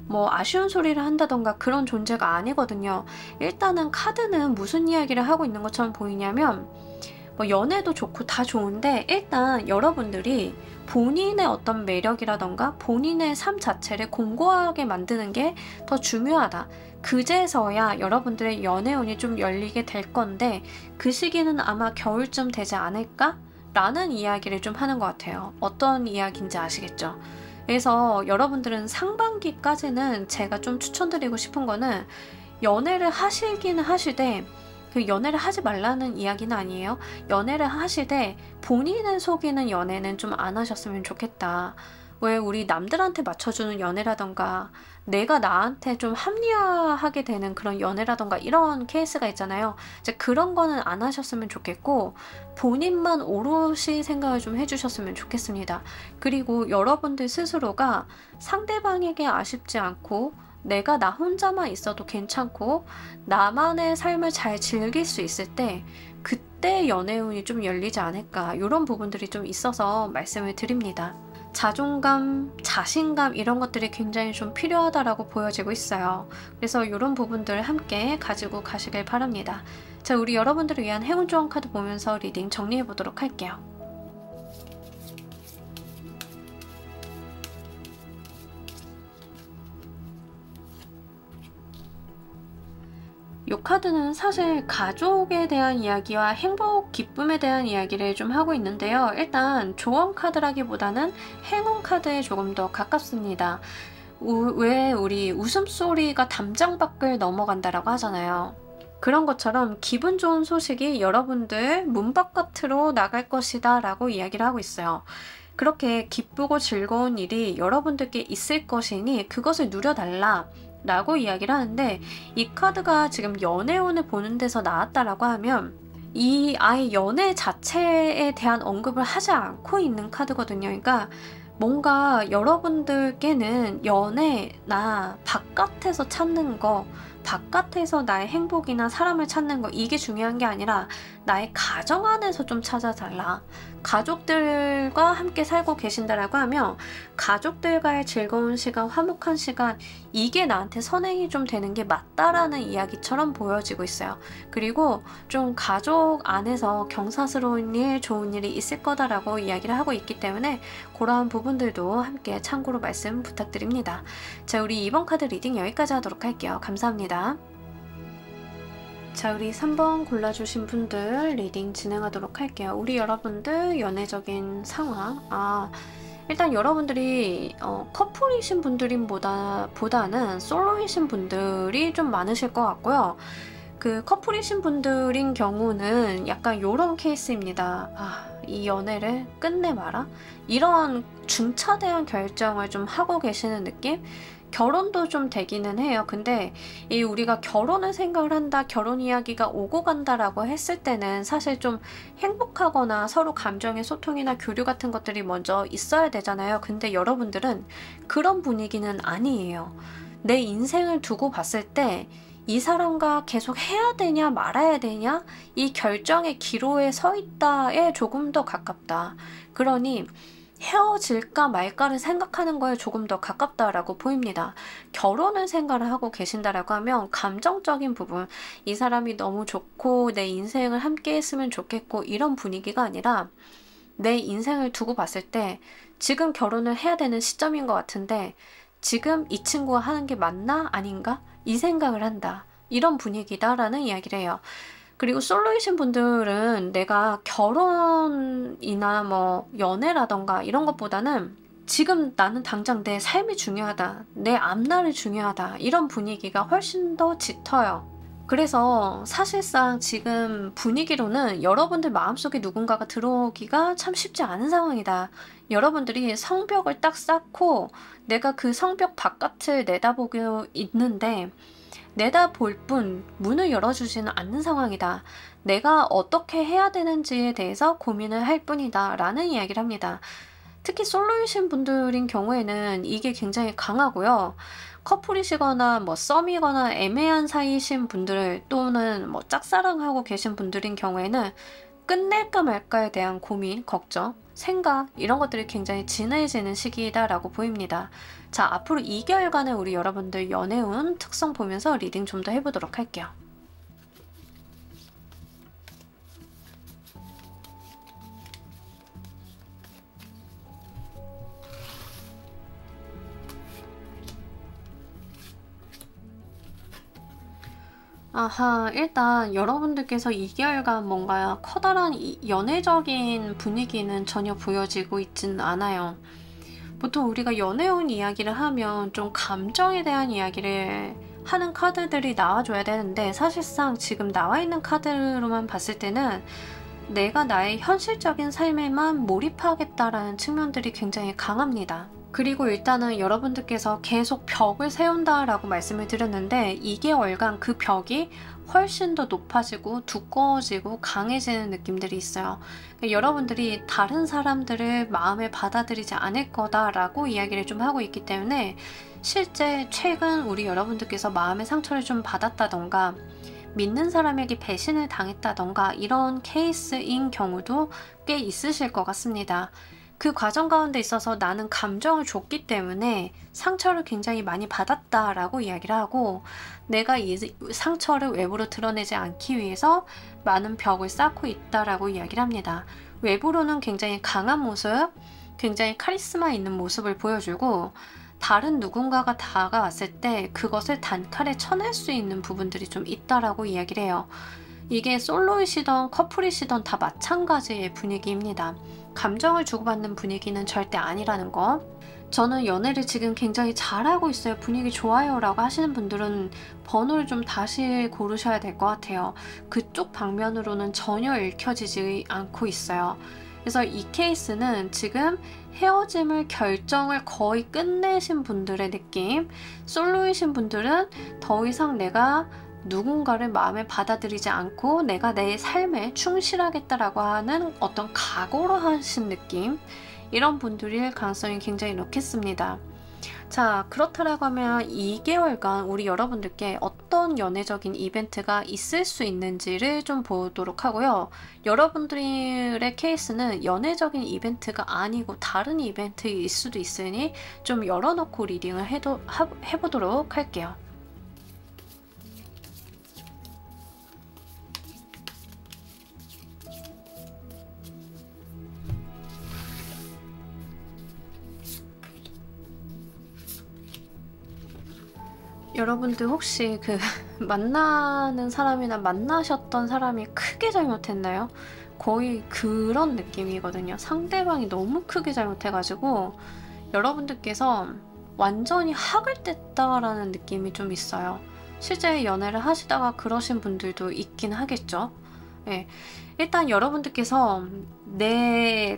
뭐 아쉬운 소리를 한다던가 그런 존재가 아니거든요. 일단은 카드는 무슨 이야기를 하고 있는 것처럼 보이냐면, 뭐 연애도 좋고 다 좋은데 일단 여러분들이 본인의 어떤 매력이라던가 본인의 삶 자체를 공고하게 만드는 게 더 중요하다. 그제서야 여러분들의 연애운이 좀 열리게 될 건데, 그 시기는 아마 겨울쯤 되지 않을까? 라는 이야기를 좀 하는 것 같아요. 어떤 이야기인지 아시겠죠? 그래서 여러분들은 상반기까지는 제가 좀 추천드리고 싶은 거는, 연애를 하시기는 하시되 그 연애를 하지 말라는 이야기는 아니에요. 연애를 하시되 본인을 속이는 연애는 좀 안 하셨으면 좋겠다. 왜 우리 남들한테 맞춰주는 연애라던가 내가 나한테 좀 합리화하게 되는 그런 연애라던가 이런 케이스가 있잖아요. 이제 그런 거는 안 하셨으면 좋겠고, 본인만 오롯이 생각을 좀 해주셨으면 좋겠습니다. 그리고 여러분들 스스로가 상대방에게 아쉽지 않고 내가 나 혼자만 있어도 괜찮고 나만의 삶을 잘 즐길 수 있을 때, 그때 연애운이 좀 열리지 않을까, 이런 부분들이 좀 있어서 말씀을 드립니다. 자존감, 자신감 이런 것들이 굉장히 좀 필요하다라고 보여지고 있어요. 그래서 이런 부분들 함께 가지고 가시길 바랍니다. 자, 우리 여러분들을 위한 행운 조언 카드 보면서 리딩 정리해 보도록 할게요. 이 카드는 사실 가족에 대한 이야기와 행복, 기쁨에 대한 이야기를 좀 하고 있는데요. 일단 조언 카드라기보다는 행운 카드에 조금 더 가깝습니다. 왜 우리 웃음소리가 담장 밖을 넘어간다라고 하잖아요. 그런 것처럼 기분 좋은 소식이 여러분들 문 바깥으로 나갈 것이다 라고 이야기를 하고 있어요. 그렇게 기쁘고 즐거운 일이 여러분들께 있을 것이니 그것을 누려달라 라고 이야기를 하는데, 이 카드가 지금 연애운을 보는 데서 나왔다라고 하면 이 아예 연애 자체에 대한 언급을 하지 않고 있는 카드거든요. 그러니까 뭔가 여러분들께는 연애나 바깥에서 찾는 거, 바깥에서 나의 행복이나 사람을 찾는 거, 이게 중요한 게 아니라 나의 가정 안에서 좀 찾아달라. 가족들과 함께 살고 계신다라고 하면 가족들과의 즐거운 시간, 화목한 시간, 이게 나한테 선행이 좀 되는 게 맞다라는 이야기처럼 보여지고 있어요. 그리고 좀 가족 안에서 경사스러운 일, 좋은 일이 있을 거다라고 이야기를 하고 있기 때문에 그러한 부분들도 함께 참고로 말씀 부탁드립니다. 자, 우리 이번 카드 리딩 여기까지 하도록 할게요. 감사합니다. 자, 우리 3번 골라주신 분들 리딩 진행하도록 할게요. 우리 여러분들 연애적인 상황, 일단 여러분들이 커플이신 분들보다는 솔로이신 분들이 좀 많으실 것 같고요. 그 커플이신 분들인 경우는 약간 요런 케이스입니다. 이 연애를 끝내봐라? 이런 중차대한 결정을 좀 하고 계시는 느낌? 결혼도 좀 되기는 해요. 근데 이 우리가 결혼을 생각을 한다, 결혼 이야기가 오고 간다라고 했을 때는 사실 좀 행복하거나 서로 감정의 소통이나 교류 같은 것들이 먼저 있어야 되잖아요. 근데 여러분들은 그런 분위기는 아니에요. 내 인생을 두고 봤을 때 이 사람과 계속 해야 되냐 말아야 되냐 이 결정의 기로에 서 있다에 조금 더 가깝다. 그러니 헤어질까 말까를 생각하는 거에 조금 더 가깝다라고 보입니다. 결혼을 생각을 하고 계신다라고 하면 감정적인 부분, 이 사람이 너무 좋고 내 인생을 함께 했으면 좋겠고 이런 분위기가 아니라 내 인생을 두고 봤을 때 지금 결혼을 해야 되는 시점인 것 같은데 지금 이 친구가 하는 게 맞나 아닌가? 이 생각을 한다. 이런 분위기다라는 이야기를 해요. 그리고 솔로이신 분들은 내가 결혼이나 뭐 연애라던가 이런 것보다는 지금 나는 당장 내 삶이 중요하다. 내 앞날이 중요하다. 이런 분위기가 훨씬 더 짙어요. 그래서 사실상 지금 분위기로는 여러분들 마음속에 누군가가 들어오기가 참 쉽지 않은 상황이다. 여러분들이 성벽을 딱 쌓고 내가 그 성벽 바깥을 내다보고 있는데 내다볼 뿐 문을 열어주지는 않는 상황이다. 내가 어떻게 해야 되는지에 대해서 고민을 할 뿐이다 라는 이야기를 합니다. 특히 솔로이신 분들인 경우에는 이게 굉장히 강하고요. 커플이시거나 뭐 썸이거나 애매한 사이이신 분들 또는 뭐 짝사랑하고 계신 분들인 경우에는 끝낼까 말까에 대한 고민, 걱정, 생각 이런 것들이 굉장히 진해지는 시기이다라고 보입니다. 자, 앞으로 2개월간의 우리 여러분들 연애운 특성 보면서 리딩 좀 더 해보도록 할게요. 아하, 일단 여러분들께서 2개월간 뭔가 커다란 연애적인 분위기는 전혀 보여지고 있진 않아요. 보통 우리가 연애운 이야기를 하면 좀 감정에 대한 이야기를 하는 카드들이 나와줘야 되는데 사실상 지금 나와 있는 카드로만 봤을 때는 내가 나의 현실적인 삶에만 몰입하겠다라는 측면들이 굉장히 강합니다. 그리고 일단은 여러분들께서 계속 벽을 세운다라고 말씀을 드렸는데 2개월간 그 벽이 훨씬 더 높아지고 두꺼워지고 강해지는 느낌들이 있어요. 그러니까 여러분들이 다른 사람들을 마음에 받아들이지 않을 거다라고 이야기를 좀 하고 있기 때문에 실제 최근 우리 여러분들께서 마음의 상처를 좀 받았다던가 믿는 사람에게 배신을 당했다던가 이런 케이스인 경우도 꽤 있으실 것 같습니다. 그 과정 가운데 있어서 나는 감정을 줬기 때문에 상처를 굉장히 많이 받았다라고 이야기를 하고 내가 이 상처를 외부로 드러내지 않기 위해서 많은 벽을 쌓고 있다라고 이야기를 합니다. 외부로는 굉장히 강한 모습, 굉장히 카리스마 있는 모습을 보여주고 다른 누군가가 다가왔을 때 그것을 단칼에 쳐낼 수 있는 부분들이 좀 있다라고 이야기를 해요. 이게 솔로이시던 커플이시던 다 마찬가지의 분위기입니다. 감정을 주고받는 분위기는 절대 아니라는 거. 저는 연애를 지금 굉장히 잘하고 있어요. 분위기 좋아요 라고 하시는 분들은 번호를 좀 다시 고르셔야 될 것 같아요. 그쪽 방면으로는 전혀 읽혀지지 않고 있어요. 그래서 이 케이스는 지금 헤어짐을 결정을 거의 끝내신 분들의 느낌. 솔로이신 분들은 더 이상 내가 누군가를 마음에 받아들이지 않고 내가 내 삶에 충실하겠다라고 하는 어떤 각오로 하신 느낌, 이런 분들일 가능성이 굉장히 높겠습니다. 자, 그렇다라고 하면 2개월간 우리 여러분들께 어떤 연애적인 이벤트가 있을 수 있는지를 좀 보도록 하고요. 여러분들의 케이스는 연애적인 이벤트가 아니고 다른 이벤트일 수도 있으니 좀 열어놓고 리딩을 해보도록 할게요. 여러분들 혹시 그 만나는 사람이나 만나셨던 사람이 크게 잘못했나요? 거의 그런 느낌이거든요. 상대방이 너무 크게 잘못해가지고 여러분들께서 완전히 학을 뗐다라는 느낌이 좀 있어요. 실제 연애를 하시다가 그러신 분들도 있긴 하겠죠. 네. 일단 여러분들께서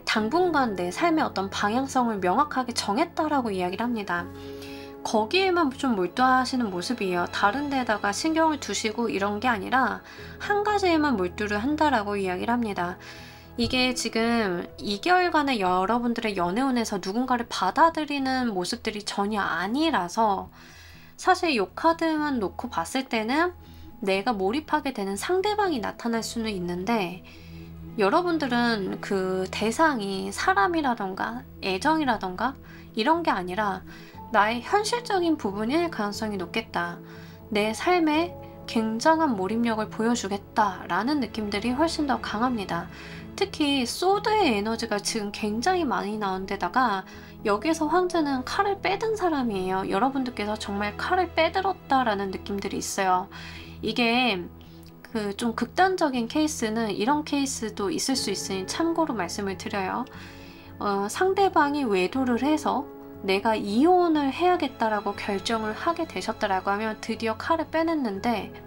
당분간 내 삶의 어떤 방향성을 명확하게 정했다라고 이야기를 합니다. 거기에만 좀 몰두하시는 모습이에요. 다른 데다가 신경을 두시고 이런 게 아니라 한 가지에만 몰두를 한다라고 이야기를 합니다. 이게 지금 2개월간의 여러분들의 연애운에서 누군가를 받아들이는 모습들이 전혀 아니라서 사실 이 카드만 놓고 봤을 때는 내가 몰입하게 되는 상대방이 나타날 수는 있는데, 여러분들은 그 대상이 사람이라던가 애정이라던가 이런 게 아니라 나의 현실적인 부분일 가능성이 높겠다. 내 삶에 굉장한 몰입력을 보여주겠다 라는 느낌들이 훨씬 더 강합니다. 특히 소드의 에너지가 지금 굉장히 많이 나온 데다가 여기에서 황제는 칼을 빼든 사람이에요. 여러분들께서 정말 칼을 빼들었다라는 느낌들이 있어요. 이게 그 좀 극단적인 케이스는 이런 케이스도 있을 수 있으니 참고로 말씀을 드려요. 상대방이 외도를 해서 내가 이혼을 해야겠다라고 결정을 하게 되셨다라고 하면 드디어 칼을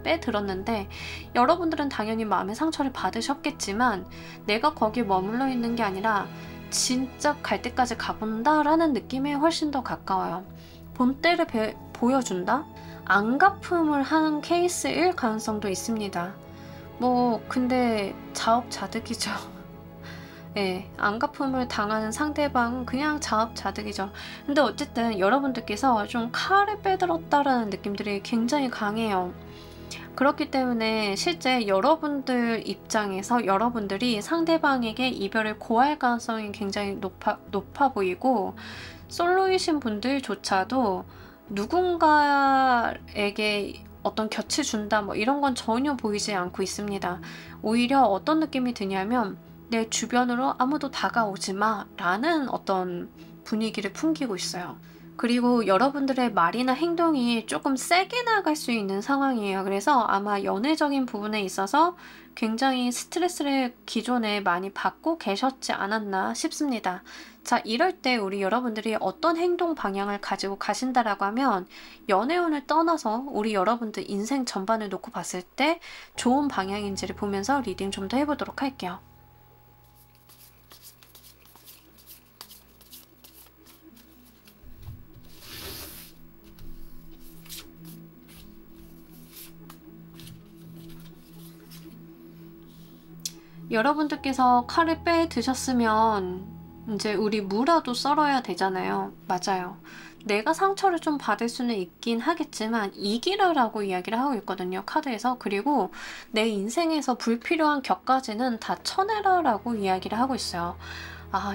빼들었는데 여러분들은 당연히 마음의 상처를 받으셨겠지만 내가 거기에 머물러 있는 게 아니라 진짜 갈 때까지 가본다라는 느낌에 훨씬 더 가까워요. 본때를 보여준다? 안갚음을 하는 케이스일 가능성도 있습니다. 근데 자업자득이죠. 예, 안갚음을 당하는 상대방은 그냥 자업자득이죠. 근데 어쨌든 여러분들께서 좀 칼을 빼들었다라는 느낌들이 굉장히 강해요. 그렇기 때문에 실제 여러분들 입장에서 여러분들이 상대방에게 이별을 고할 가능성이 굉장히 높아 보이고, 솔로이신 분들조차도 누군가에게 어떤 곁을 준다 이런 건 전혀 보이지 않고 있습니다. 오히려 어떤 느낌이 드냐면 내 주변으로 아무도 다가오지 마 라는 어떤 분위기를 풍기고 있어요. 그리고 여러분들의 말이나 행동이 조금 세게 나갈 수 있는 상황이에요. 그래서 아마 연애적인 부분에 있어서 굉장히 스트레스를 기존에 많이 받고 계셨지 않았나 싶습니다. 자, 이럴 때 우리 여러분들이 어떤 행동 방향을 가지고 가신다라고 하면 연애운을 떠나서 우리 여러분들 인생 전반을 놓고 봤을 때 좋은 방향인지를 보면서 리딩 좀 더 해보도록 할게요. 여러분들께서 칼을 빼 드셨으면 이제 우리 무라도 썰어야 되잖아요. 맞아요. 내가 상처를 좀 받을 수는 있긴 하겠지만 이기라라고 이야기를 하고 있거든요. 카드에서. 그리고 내 인생에서 불필요한 격까지는 다 쳐내라라고 이야기를 하고 있어요.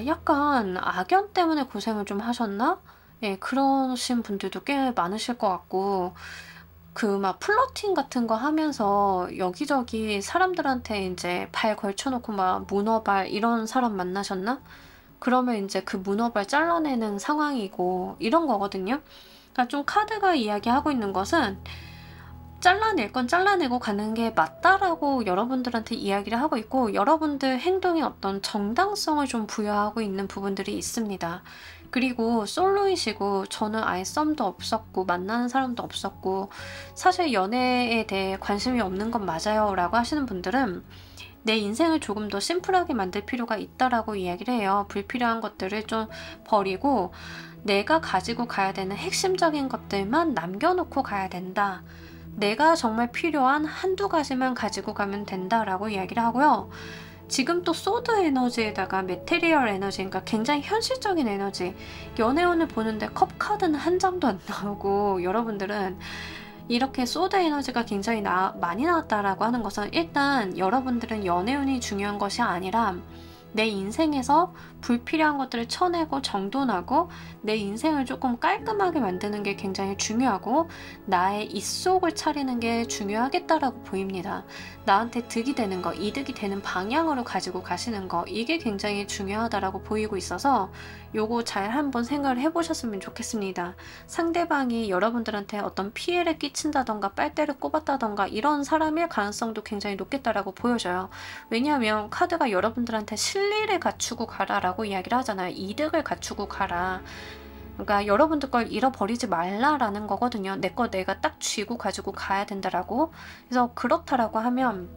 약간 악연 때문에 고생을 좀 하셨나? 예, 그러신 분들도 꽤 많으실 것 같고, 막 플러팅 같은 거 하면서 여기저기 사람들한테 이제 발 걸쳐놓고 막 문어발 이런 사람 만나셨나? 그러면 이제 그 문어발 잘라내는 상황이고 이런 거거든요. 그러니까 좀 카드가 이야기하고 있는 것은 잘라낼 건 잘라내고 가는 게 맞다라고 여러분들한테 이야기를 하고 있고, 여러분들 행동에 어떤 정당성을 좀 부여하고 있는 부분들이 있습니다. 그리고 솔로이시고 저는 아예 썸도 없었고 만나는 사람도 없었고 사실 연애에 대해 관심이 없는 건 맞아요 라고 하시는 분들은 내 인생을 조금 더 심플하게 만들 필요가 있다라고 이야기를 해요. 불필요한 것들을 좀 버리고 내가 가지고 가야 되는 핵심적인 것들만 남겨놓고 가야 된다. 내가 정말 필요한 한두 가지만 가지고 가면 된다라고 이야기를 하고요. 지금 또 소드 에너지에다가 메테리얼 에너지, 그러니까 굉장히 현실적인 에너지, 연애운을 보는데 컵 카드는 한 장도 안 나오고 여러분들은 이렇게 소드 에너지가 굉장히 많이 나왔다라고 하는 것은 일단 여러분들은 연애운이 중요한 것이 아니라 내 인생에서 불필요한 것들을 쳐내고 정돈하고 내 인생을 조금 깔끔하게 만드는 게 굉장히 중요하고 나의 입속을 차리는 게 중요하겠다라고 보입니다. 나한테 득이 되는 거, 이득이 되는 방향으로 가지고 가시는 거, 이게 굉장히 중요하다라고 보이고 있어서 요거 잘 한번 생각을 해보셨으면 좋겠습니다. 상대방이 여러분들한테 어떤 피해를 끼친다던가 빨대를 꼽았다던가 이런 사람일 가능성도 굉장히 높겠다라고 보여져요. 왜냐하면 카드가 여러분들한테 실리를 갖추고 가라라고 이야기를 하잖아요. 이득을 갖추고 가라. 그러니까 여러분들 걸 잃어버리지 말라라는 거거든요. 내 거 내가 딱 쥐고 가지고 가야 된다라고. 그래서 그렇다라고 하면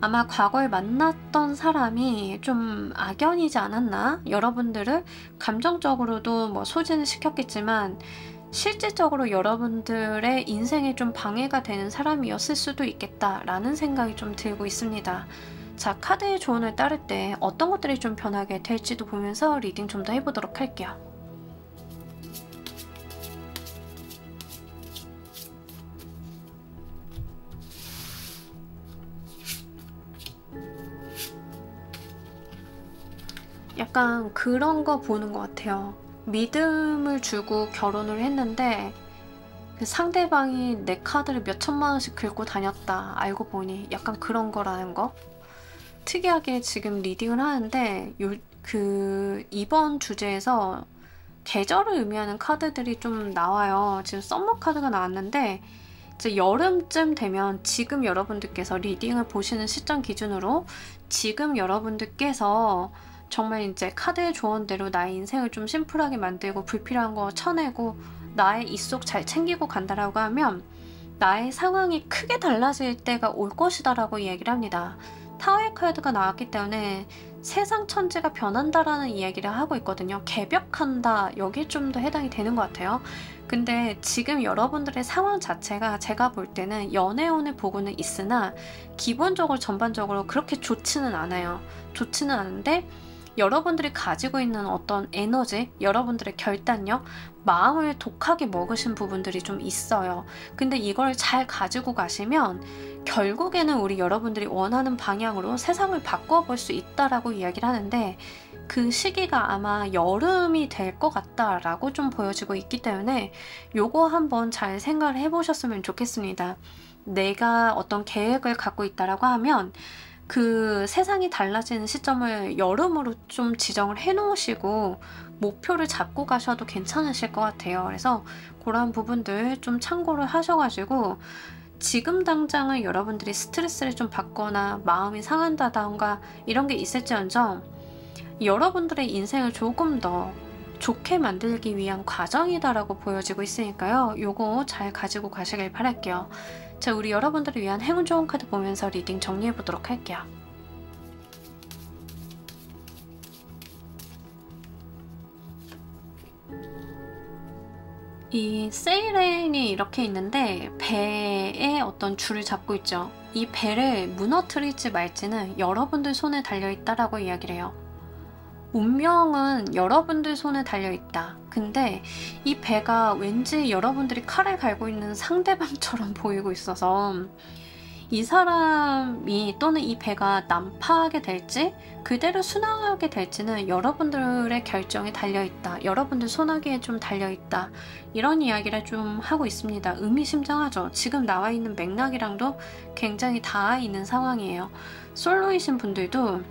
아마 과거에 만났던 사람이 좀 악연이지 않았나? 여러분들을 감정적으로도 소진을 시켰겠지만 실질적으로 여러분들의 인생에 좀 방해가 되는 사람이었을 수도 있겠다라는 생각이 좀 들고 있습니다. 자, 카드의 조언을 따를 때 어떤 것들이 좀 변하게 될지도 보면서 리딩 좀 더 해보도록 할게요. 약간 그런 거 보는 것 같아요. 믿음을 주고 결혼을 했는데 그 상대방이 내 카드를 몇 천만 원씩 긁고 다녔다. 알고 보니 약간 그런 거라는 거. 특이하게 지금 리딩을 하는데 이번 주제에서 계절을 의미하는 카드들이 좀 나와요. 지금 썸머 카드가 나왔는데 이제 여름쯤 되면 지금 여러분들께서 리딩을 보시는 시점 기준으로 지금 여러분들께서 정말 이제 카드의 조언대로 나의 인생을 좀 심플하게 만들고 불필요한 거 쳐내고 나의 입속 잘 챙기고 간다라고 하면 나의 상황이 크게 달라질 때가 올 것이다 라고 이야기를 합니다. 타워의 카드가 나왔기 때문에 세상 천지가 변한다라는 이야기를 하고 있거든요. 개벽한다, 여기에 좀 더 해당이 되는 것 같아요. 근데 지금 여러분들의 상황 자체가 제가 볼 때는 연애운을 보고는 있으나 기본적으로 전반적으로 그렇게 좋지는 않아요. 좋지는 않은데 여러분들이 가지고 있는 어떤 에너지, 여러분들의 결단력, 마음을 독하게 먹으신 부분들이 좀 있어요. 근데 이걸 잘 가지고 가시면 결국에는 우리 여러분들이 원하는 방향으로 세상을 바꿔볼 수 있다라고 이야기를 하는데 그 시기가 아마 여름이 될 것 같다라고 좀 보여지고 있기 때문에 요거 한번 잘 생각을 해보셨으면 좋겠습니다. 내가 어떤 계획을 갖고 있다라고 하면 그 세상이 달라지는 시점을 여름으로 좀 지정을 해 놓으시고 목표를 잡고 가셔도 괜찮으실 것 같아요. 그래서 그런 부분들 좀 참고를 하셔가지고 지금 당장은 여러분들이 스트레스를 좀 받거나 마음이 상한다던가 이런 게 있을지언정 여러분들의 인생을 조금 더 좋게 만들기 위한 과정이다라고 보여지고 있으니까요. 요거 잘 가지고 가시길 바랄게요. 자, 우리 여러분들을 위한 행운 좋은 카드 보면서 리딩 정리해 보도록 할게요. 이 세이렌이 이렇게 있는데 배에 어떤 줄을 잡고 있죠. 이 배를 무너뜨릴지 말지는 여러분들 손에 달려있다라고 이야기를 해요. 운명은 여러분들 손에 달려있다. 근데 이 배가 왠지 여러분들이 칼을 갈고 있는 상대방처럼 보이고 있어서 이 사람이 또는 이 배가 난파하게 될지 그대로 순항하게 될지는 여러분들의 결정에 달려있다. 여러분들 손아귀에 좀 달려있다. 이런 이야기를 좀 하고 있습니다. 의미심장하죠. 지금 나와 있는 맥락이랑도 굉장히 닿아 있는 상황이에요. 솔로이신 분들도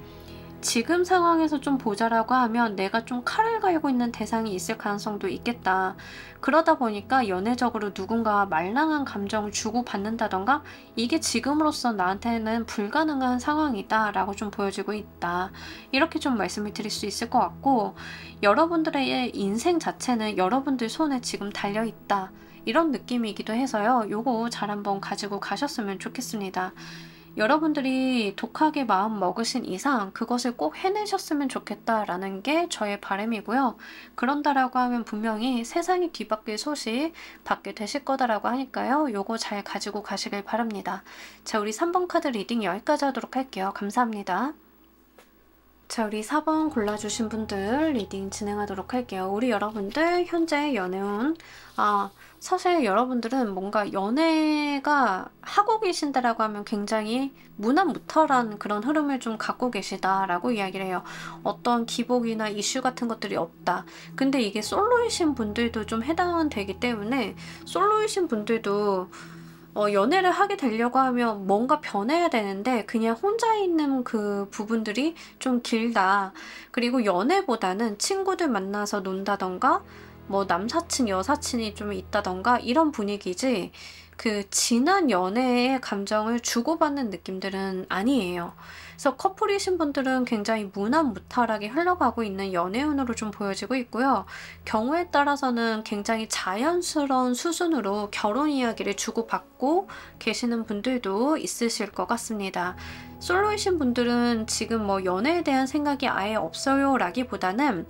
지금 상황에서 좀 보자라고 하면 내가 좀 칼을 갈고 있는 대상이 있을 가능성도 있겠다. 그러다 보니까 연애적으로 누군가와 말랑한 감정을 주고받는다던가 이게 지금으로서 나한테는 불가능한 상황이다 라고 좀 보여지고 있다. 이렇게 좀 말씀을 드릴 수 있을 것 같고 여러분들의 인생 자체는 여러분들 손에 지금 달려있다. 이런 느낌이기도 해서요. 요거 잘 한번 가지고 가셨으면 좋겠습니다. 여러분들이 독하게 마음 먹으신 이상 그것을 꼭 해내셨으면 좋겠다라는 게 저의 바람이고요. 그런다라고 하면 분명히 세상이 뒤바뀔 소식 받게 되실 거다라고 하니까요. 요거 잘 가지고 가시길 바랍니다. 자, 우리 3번 카드 리딩 여기까지 하도록 할게요. 감사합니다. 자, 우리 4번 골라주신 분들 리딩 진행하도록 할게요. 우리 여러분들 현재 연애운 사실 여러분들은 뭔가 연애가 하고 계신다라고 하면 굉장히 무난무탈한 그런 흐름을 좀 갖고 계시다라고 이야기를 해요. 어떤 기복이나 이슈 같은 것들이 없다. 근데 이게 솔로이신 분들도 좀 해당은 되기 때문에 솔로이신 분들도 연애를 하게 되려고 하면 뭔가 변해야 되는데 그냥 혼자 있는 그 부분들이 좀 길다. 그리고 연애보다는 친구들 만나서 논다던가 뭐 남사친 여사친이 좀 있다던가 이런 분위기지 그 진한 연애의 감정을 주고받는 느낌들은 아니에요. 그래서 커플이신 분들은 굉장히 무난무탈하게 흘러가고 있는 연애운으로 좀 보여지고 있고요. 경우에 따라서는 굉장히 자연스러운 수순으로 결혼 이야기를 주고받고 계시는 분들도 있으실 것 같습니다. 솔로이신 분들은 지금 뭐 연애에 대한 생각이 아예 없어요 라기보다는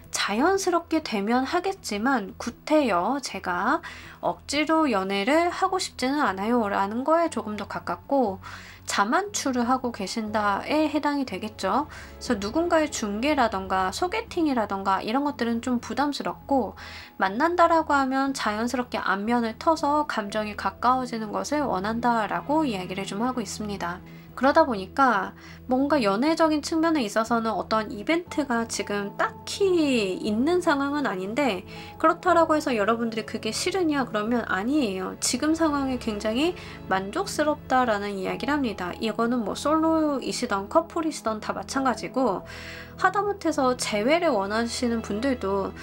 자연스럽게 되면 하겠지만 구태여 제가 억지로 연애를 하고 싶지는 않아요 라는 거에 조금 더 가깝고 자만추를 하고 계신다에 해당이 되겠죠. 그래서 누군가의 중개라던가 소개팅이라던가 이런 것들은 좀 부담스럽고 만난다라고 하면 자연스럽게 안면을 터서 감정이 가까워지는 것을 원한다라고 이야기를 좀 하고 있습니다. 그러다 보니까 뭔가 연애적인 측면에 있어서는 어떤 이벤트가 지금 딱히 있는 상황은 아닌데, 그렇다라고 해서 여러분들이 그게 싫으냐 그러면 아니에요. 지금 상황이 굉장히 만족스럽다라는 이야기를 합니다. 이거는 뭐 솔로이시던 커플이시던 다 마찬가지고, 하다못해서 재회를 원하시는 분들도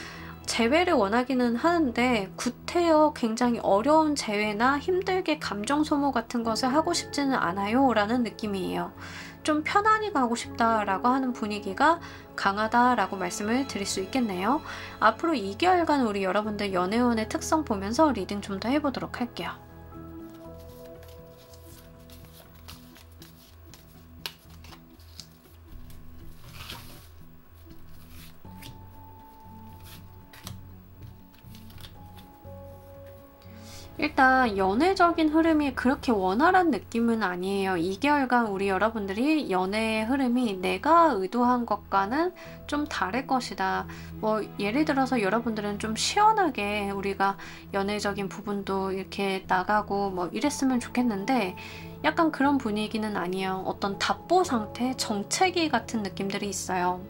재회를 원하기는 하는데 구태여 굉장히 어려운 재회나 힘들게 감정 소모 같은 것을 하고 싶지는 않아요 라는 느낌이에요. 좀 편안히 가고 싶다라고 하는 분위기가 강하다라고 말씀을 드릴 수 있겠네요. 앞으로 2개월간 우리 여러분들 연애운의 특성 보면서 리딩 좀 더 해보도록 할게요. 일단 연애적인 흐름이 그렇게 원활한 느낌은 아니에요. 2개월간 우리 여러분들이 연애의 흐름이 내가 의도한 것과는 좀 다를 것이다. 뭐 예를 들어서 여러분들은 좀 시원하게 우리가 연애적인 부분도 이렇게 나가고 뭐 이랬으면 좋겠는데, 약간 그런 분위기는 아니에요. 어떤 답보 상태, 정체기 같은 느낌들이 있어요.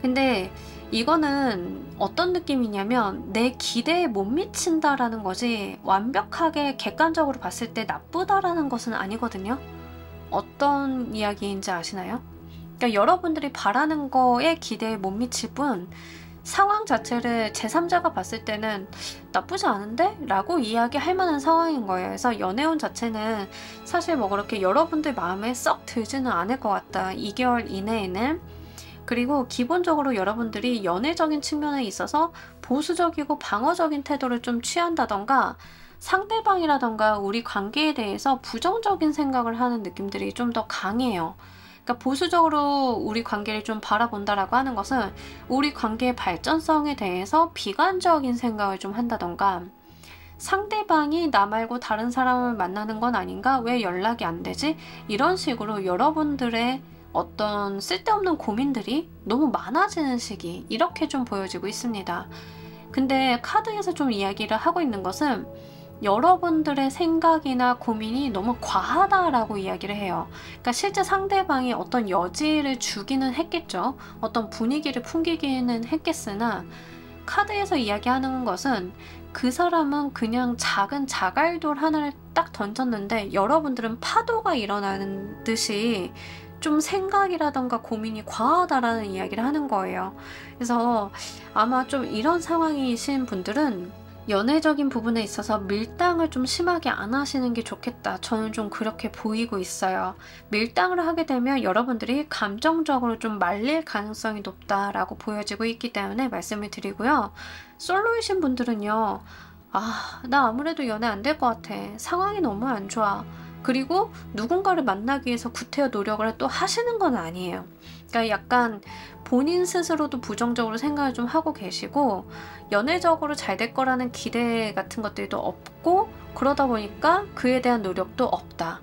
근데 이거는 어떤 느낌이냐면 내 기대에 못 미친다라는 거지, 완벽하게 객관적으로 봤을 때 나쁘다라는 것은 아니거든요. 어떤 이야기인지 아시나요? 그러니까 여러분들이 바라는 거에 기대에 못 미칠 뿐, 상황 자체를 제3자가 봤을 때는 나쁘지 않은데? 라고 이야기할 만한 상황인 거예요. 그래서 연애운 자체는 사실 뭐 그렇게 여러분들 마음에 썩 들지는 않을 것 같다, 2개월 이내에는. 그리고 기본적으로 여러분들이 연애적인 측면에 있어서 보수적이고 방어적인 태도를 좀 취한다던가, 상대방이라던가 우리 관계에 대해서 부정적인 생각을 하는 느낌들이 좀 더 강해요. 그러니까 보수적으로 우리 관계를 좀 바라본다라고 하는 것은 우리 관계의 발전성에 대해서 비관적인 생각을 좀 한다던가, 상대방이 나 말고 다른 사람을 만나는 건 아닌가? 왜 연락이 안 되지? 이런 식으로 여러분들의 어떤 쓸데없는 고민들이 너무 많아지는 시기, 이렇게 좀 보여지고 있습니다. 근데 카드에서 좀 이야기를 하고 있는 것은 여러분들의 생각이나 고민이 너무 과하다라고 이야기를 해요. 그러니까 실제 상대방이 어떤 여지를 주기는 했겠죠. 어떤 분위기를 풍기기는 했겠으나, 카드에서 이야기하는 것은 그 사람은 그냥 작은 자갈돌 하나를 딱 던졌는데 여러분들은 파도가 일어나는 듯이 좀 생각이라던가 고민이 과하다라는 이야기를 하는 거예요. 그래서 아마 좀 이런 상황이신 분들은 연애적인 부분에 있어서 밀당을 좀 심하게 안 하시는 게 좋겠다. 저는 좀 그렇게 보이고 있어요. 밀당을 하게 되면 여러분들이 감정적으로 좀 말릴 가능성이 높다라고 보여지고 있기 때문에 말씀을 드리고요. 솔로이신 분들은요, 나 아무래도 연애 안 될 것 같아. 상황이 너무 안 좋아. 그리고 누군가를 만나기 위해서 구태여 노력을 또 하시는 건 아니에요. 그러니까 약간 본인 스스로도 부정적으로 생각을 좀 하고 계시고, 연애적으로 잘 될 거라는 기대 같은 것들도 없고, 그러다 보니까 그에 대한 노력도 없다.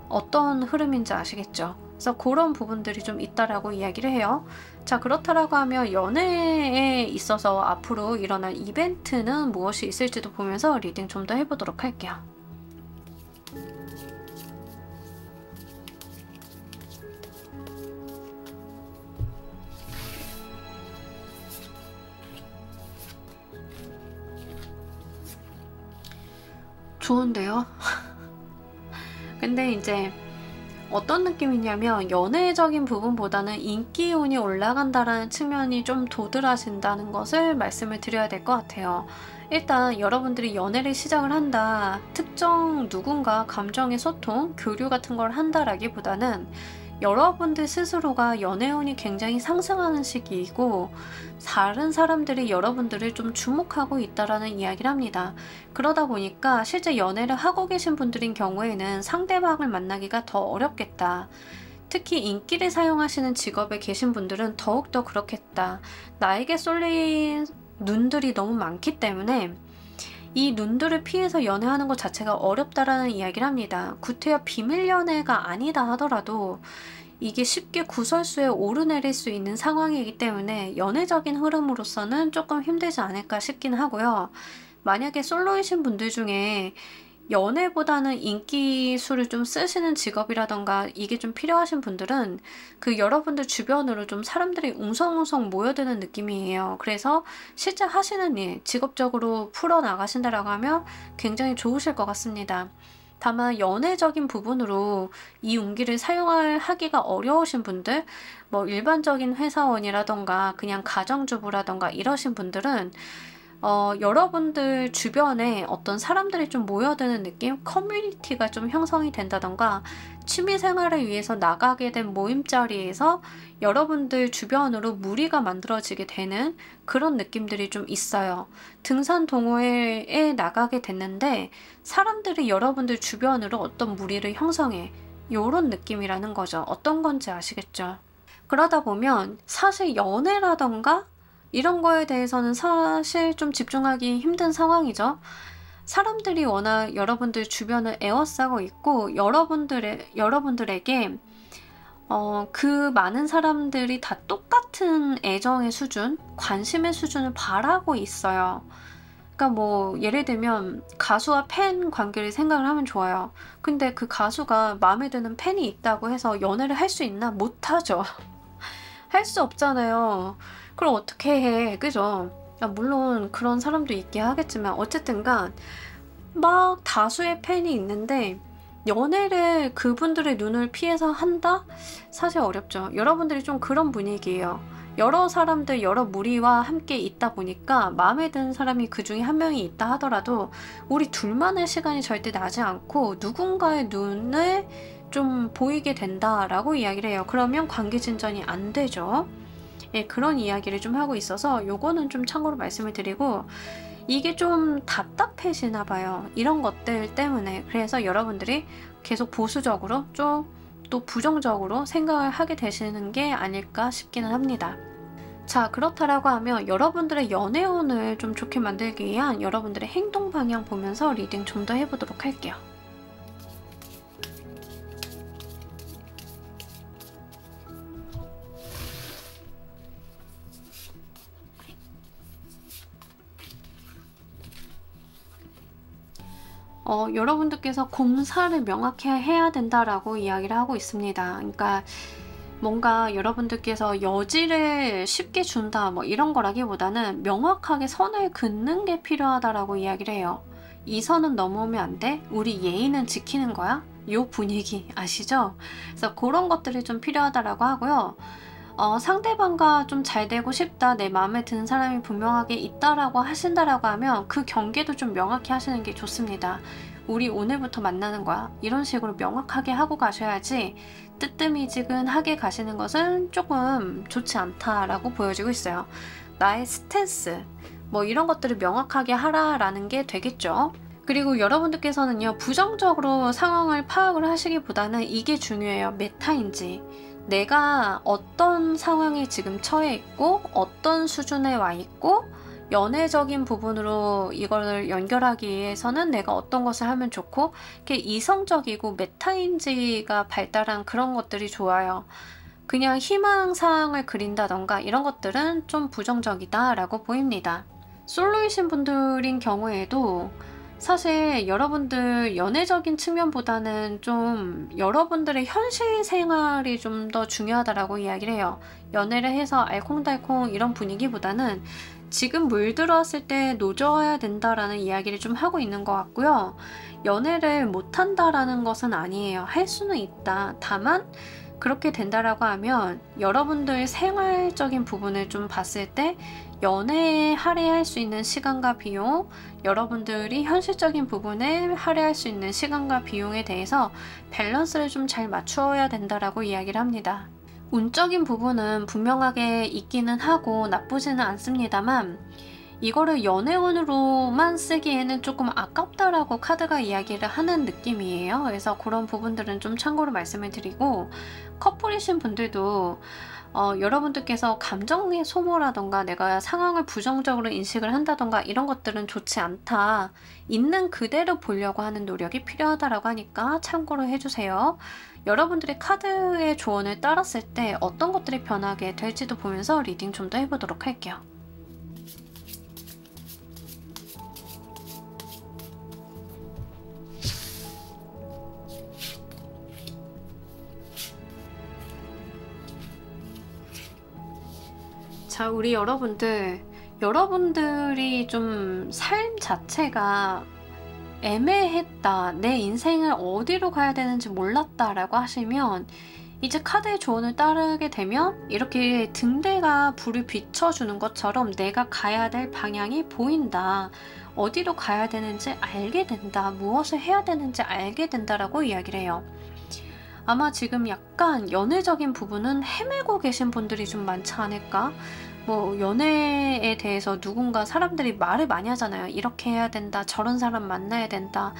어떤 흐름인지 아시겠죠? 그래서 그런 부분들이 좀 있다라고 이야기를 해요. 자, 그렇다라고 하면 연애에 있어서 앞으로 일어날 이벤트는 무엇이 있을지도 보면서 리딩 좀 더 해보도록 할게요. 좋은데요? 근데 이제 어떤 느낌이냐면 연애적인 부분보다는 인기운이 올라간다라는 측면이 좀 도드라진다는 것을 말씀을 드려야 될 것 같아요. 일단 여러분들이 연애를 시작을 한다, 특정 누군가 감정의 소통, 교류 같은 걸 한다라기보다는 여러분들 스스로가 연애운이 굉장히 상승하는 시기이고, 다른 사람들이 여러분들을 좀 주목하고 있다라는 이야기를 합니다. 그러다 보니까 실제 연애를 하고 계신 분들인 경우에는 상대방을 만나기가 더 어렵겠다. 특히 인기를 사용하시는 직업에 계신 분들은 더욱더 그렇겠다. 나에게 쏠린 눈들이 너무 많기 때문에 이 눈들을 피해서 연애하는 것 자체가 어렵다라는 이야기를 합니다. 구태여 비밀 연애가 아니다 하더라도 이게 쉽게 구설수에 오르내릴 수 있는 상황이기 때문에 연애적인 흐름으로서는 조금 힘들지 않을까 싶긴 하고요. 만약에 솔로이신 분들 중에 연애보다는 인기수를 좀 쓰시는 직업이라던가 이게 좀 필요하신 분들은 그 여러분들 주변으로 좀 사람들이 웅성웅성 모여드는 느낌이에요. 그래서 실제 하시는 일, 직업적으로 풀어나가신다라고 하면 굉장히 좋으실 것 같습니다. 다만 연애적인 부분으로 이 운기를 사용하기가 어려우신 분들, 뭐 일반적인 회사원이라던가 그냥 가정주부라던가 이러신 분들은 여러분들 주변에 어떤 사람들이 좀 모여드는 느낌? 커뮤니티가 좀 형성이 된다던가 취미생활을 위해서 나가게 된 모임자리에서 여러분들 주변으로 무리가 만들어지게 되는 그런 느낌들이 좀 있어요. 등산 동호회에 나가게 됐는데 사람들이 여러분들 주변으로 어떤 무리를 형성해. 요런 느낌이라는 거죠. 어떤 건지 아시겠죠? 그러다 보면 사실 연애라던가 이런 거에 대해서는 사실 좀 집중하기 힘든 상황이죠. 사람들이 워낙 여러분들 주변을 에워싸고 있고 여러분들에게 그 많은 사람들이 다 똑같은 애정의 수준, 관심의 수준을 바라고 있어요. 그러니까 뭐 예를 들면 가수와 팬 관계를 생각을 하면 좋아요. 근데 그 가수가 마음에 드는 팬이 있다고 해서 연애를 할 수 있나? 못하죠. 할 수 없잖아요. 그럼 어떻게 해, 그죠? 물론 그런 사람도 있긴 하겠지만 어쨌든간 막 다수의 팬이 있는데 연애를 그분들의 눈을 피해서 한다? 사실 어렵죠. 여러분들이 좀 그런 분위기예요. 여러 사람들, 여러 무리와 함께 있다 보니까 마음에 드는 사람이 그 중에 한 명이 있다 하더라도 우리 둘만의 시간이 절대 나지 않고 누군가의 눈을 좀 보이게 된다라고 이야기를 해요. 그러면 관계 진전이 안 되죠. 예, 그런 이야기를 좀 하고 있어서 요거는 좀 참고로 말씀을 드리고 이게 좀 답답해지나 봐요. 이런 것들 때문에. 그래서 여러분들이 계속 보수적으로 좀 또 부정적으로 생각을 하게 되시는 게 아닐까 싶기는 합니다. 자, 그렇다라고 하면 여러분들의 연애운을 좀 좋게 만들기 위한 여러분들의 행동 방향 보면서 리딩 좀 더 해보도록 할게요. 여러분들께서 공사를 명확히 해야 된다라고 이야기를 하고 있습니다. 그러니까 뭔가 여러분들께서 여지를 쉽게 준다 뭐 이런 거라기보다는 명확하게 선을 긋는 게 필요하다라고 이야기를 해요. 이 선은 넘어오면 안 돼? 우리 예의는 지키는 거야? 요 분위기 아시죠? 그래서 그런 것들이 좀 필요하다라고 하고요. 상대방과 좀 잘 되고 싶다, 내 마음에 드는 사람이 분명하게 있다라고 하신다라고 하면 그 경계도 좀 명확히 하시는 게 좋습니다. 우리 오늘부터 만나는 거야. 이런 식으로 명확하게 하고 가셔야지 뜨뜨미지근하게 가시는 것은 조금 좋지 않다라고 보여지고 있어요. 나의 스탠스, 뭐 이런 것들을 명확하게 하라라는 게 되겠죠. 그리고 여러분들께서는요, 부정적으로 상황을 파악을 하시기보다는 이게 중요해요. 메타인지. 내가 어떤 상황에 지금 처해 있고 어떤 수준에 와 있고 연애적인 부분으로 이걸 연결하기 위해서는 내가 어떤 것을 하면 좋고 이렇게 이성적이고 메타인지가 발달한 그런 것들이 좋아요. 그냥 희망사항을 그린다던가 이런 것들은 좀 부정적이다 라고 보입니다. 솔로이신 분들인 경우에도 사실 여러분들 연애적인 측면보다는 좀 여러분들의 현실 생활이 좀 더 중요하다라고 이야기를 해요. 연애를 해서 알콩달콩 이런 분위기보다는 지금 물들어왔을 때 노져야 된다라는 이야기를 좀 하고 있는 것 같고요. 연애를 못한다라는 것은 아니에요. 할 수는 있다. 다만 그렇게 된다라고 하면 여러분들 생활적인 부분을 좀 봤을 때 연애에 할애할 수 있는 시간과 비용, 여러분들이 현실적인 부분에 할애할 수 있는 시간과 비용에 대해서 밸런스를 좀 잘 맞추어야 된다라고 이야기를 합니다. 운적인 부분은 분명하게 있기는 하고 나쁘지는 않습니다만 이거를 연애운으로만 쓰기에는 조금 아깝다라고 카드가 이야기를 하는 느낌이에요. 그래서 그런 부분들은 좀 참고로 말씀을 드리고, 커플이신 분들도 여러분들께서 감정의 소모라던가 내가 상황을 부정적으로 인식을 한다던가 이런 것들은 좋지 않다. 있는 그대로 보려고 하는 노력이 필요하다라고 하니까 참고로 해주세요. 여러분들이 카드의 조언을 따랐을 때 어떤 것들이 변하게 될지도 보면서 리딩 좀 더 해보도록 할게요. 자, 우리 여러분들이 좀 삶 자체가 애매했다, 내 인생을 어디로 가야 되는지 몰랐다 라고 하시면, 이제 카드의 조언을 따르게 되면 이렇게 등대가 불을 비춰주는 것처럼 내가 가야 될 방향이 보인다, 어디로 가야 되는지 알게 된다, 무엇을 해야 되는지 알게 된다라고 이야기를 해요. 아마 지금 약간 연애적인 부분은 헤매고 계신 분들이 좀 많지 않을까? 뭐 연애에 대해서 누군가 사람들이 말을 많이 하잖아요. 이렇게 해야 된다, 저런 사람 만나야 된다.